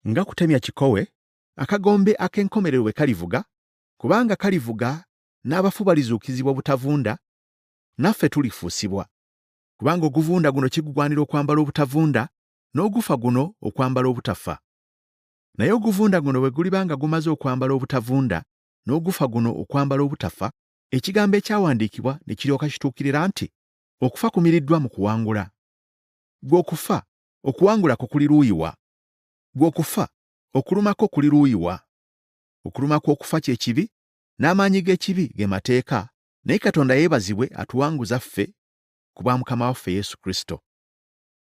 nga kutemya kikowe, akagombe ak'enkomerero bwe kalivuga, kubanga kalivuga n'abafu balizuukizibwa butavunda, naffe tulifuusibwa. Kubanga oguvunda guno kigugwanira okwambala obutavunda, n'ogufa guno okwambala obutafa. Naye oguvunda guno bwe guliba nga gumaze okwambala obutavunda, n'ogufa guno okwambala obutafa, ekigambo ekyawandiikibwa ne kiryoka kituukirira nti, okufa kumiriddwa mu kuwangula. Gwe okufa, okuwangulako kuli luuyi wa? Gwe okufa, okulumako kuli luuyi wa? Okuluma kw'okufa kye kibi, n'amaanyi g'ekibi ge mateeka, naye Katonda yeebazibwe atuwanguza ffe ku bwa Mukama waffe Yesu Kristo.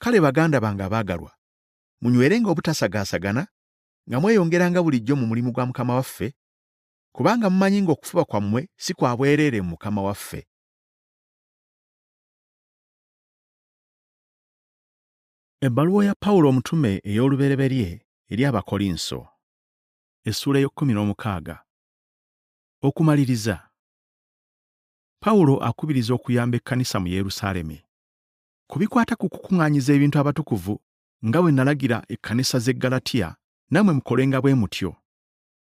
Kale baganda bange abaagalwa, munywerenga obutasagaasagana, nga mweyongeranga bulijjo mu mulimu gwa Mukama waffe, kubanga mumanyi ng'okufuba kwammwe si kwa bwereere mu Mukama waffe. Ebbaluwa ya Pawulo omutume ey'olubereberye eri Abakolinso, essuula y'Okumaliriza. Okumaliriza. Pawulo akubiriza okuyamba ekkanisa mu Yerusaalemi. Ku bikwata ku kukuŋŋaanyiza ebintu abatukuvu, nga bwe nalagira ekkanisa z'e Galatiya, nammwe mukolenga bwe mutyo.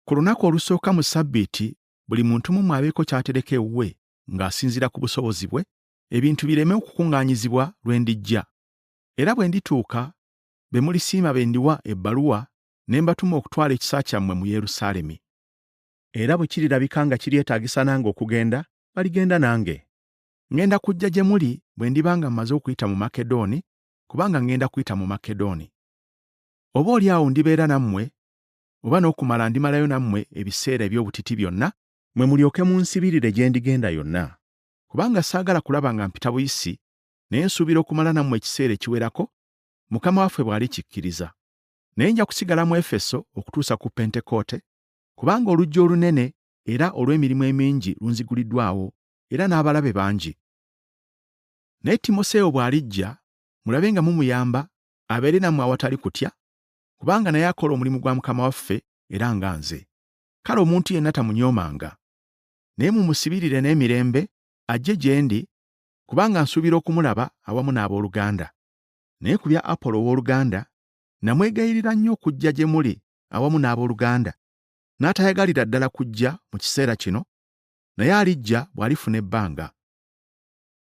Ku lunaku olusooka mu Ssabbiiti, buli muntu mu mmwe abeeko ky'atereka ewuwe ng'asinziira ku busobozi bwe, ebintu bireme okukuŋŋaanyizibwa lwe ndijja. Era bwe ndituuka, be mulisiima be ndiwa ebbaluwa, ne mbatuma okutwala ekisa kyammwe mu Yerusaalemi. Era bwe kirirabika nga kiryetaagisa nange okugenda, baligenda nange. Ngenda kujja gye muli bwe ndiba nga mmaze okuyita mu Makedooni, kubanga ngenda kuyita mu Makedooni. Oboolyawo ndibeera nammwe, oba n'okumala ndimalayo nammwe ebiseera eby'obutiti byonna, mwe mulyoke munsibirire gye ndigenda yonna. Kubanga saagala kulaba nga mpita buyisi, naye nsuubira okumala nammwe ekiseera ekiwerako, Mukama waffe bw'alikikkiriza. Naye nja kusigala mu Efeso okutuusa ku Pentekoote, kubanga olujja olunene era olw'emirimu emingi lunziguliddwawo, era n'abalabe bangi. Naye Timoseewo bw'alijja, mulabe nga mumuyamba, abeere nammwe awatali kutya, kubanga naye akola omulimu gwa Mukama waffe era nga nze. Kale omuntu yenna tamunyoomanga. Naye mumusibirire n'emirembe, ajje gye ndi, kubanga nsuubira okumulaba awamu n'abooluganda. Naye ku bya Apolo ow'oluganda, namwegayirira nnyo okujja gye muli awamu n'abooluganda, n'atayagalira ddala kujja mu kiseera kino, naye alijja bw'alifuna ebbanga.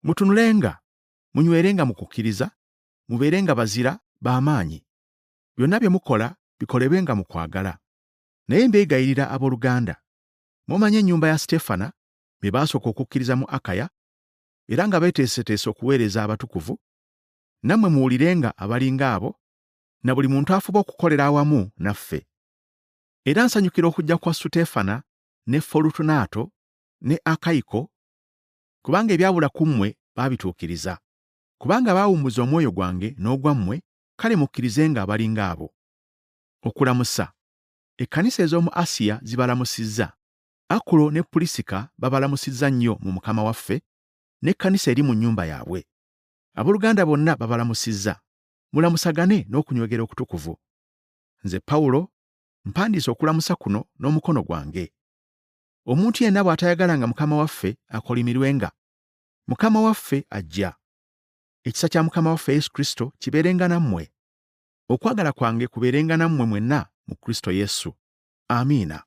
Mutunulenga, munywerenga mu kukkiriza, mubeerenga bazira, b'amaanyi. Byonna bye mukola bikolebwenga mu kwagala. Naye mbeegayirira abooluganda, mumanyi ennyumba ya Sitefana be baasooka okukkiriza mu Akaya, era nga beeteeseteese okuweereza abatukuvu, nammwe muwulirenga abalinga abo, na buli muntu afuba okukolera awamu naffe. Era nsanyukira okujja kwa Sutefana ne Folutunaato ne Akayiko, kubanga ebyabula ku mmwe baabituukiriza. Kubanga baawummuza omwoyo gwange n'ogwammwe, kale mukkirizenga abalinga abo. Okulamusa. Ekkanisa ez'omu Asiya zibalamusizza. Akulo ne Pulisika babalamusizza nnyo mu Mukama waffe, n'ekkanisa eri mu nnyumba yaabwe. Abooluganda bonna babalamusizza. Mulamusagane n'okunywegera okutukuvu. Nze Pawulo mpandiise okulamusa kuno n'omukono gwange. Omuntu yenna bw'atayagalanga Mukama waffe akolimirwenga. Mukama waffe ajja. Ekisa kya Mukama waffe Yesu Kristo kibeerenga nammwe. Okwagala kwange kubeerenga nammwe mwenna mu Kristo Yesu. Amiina.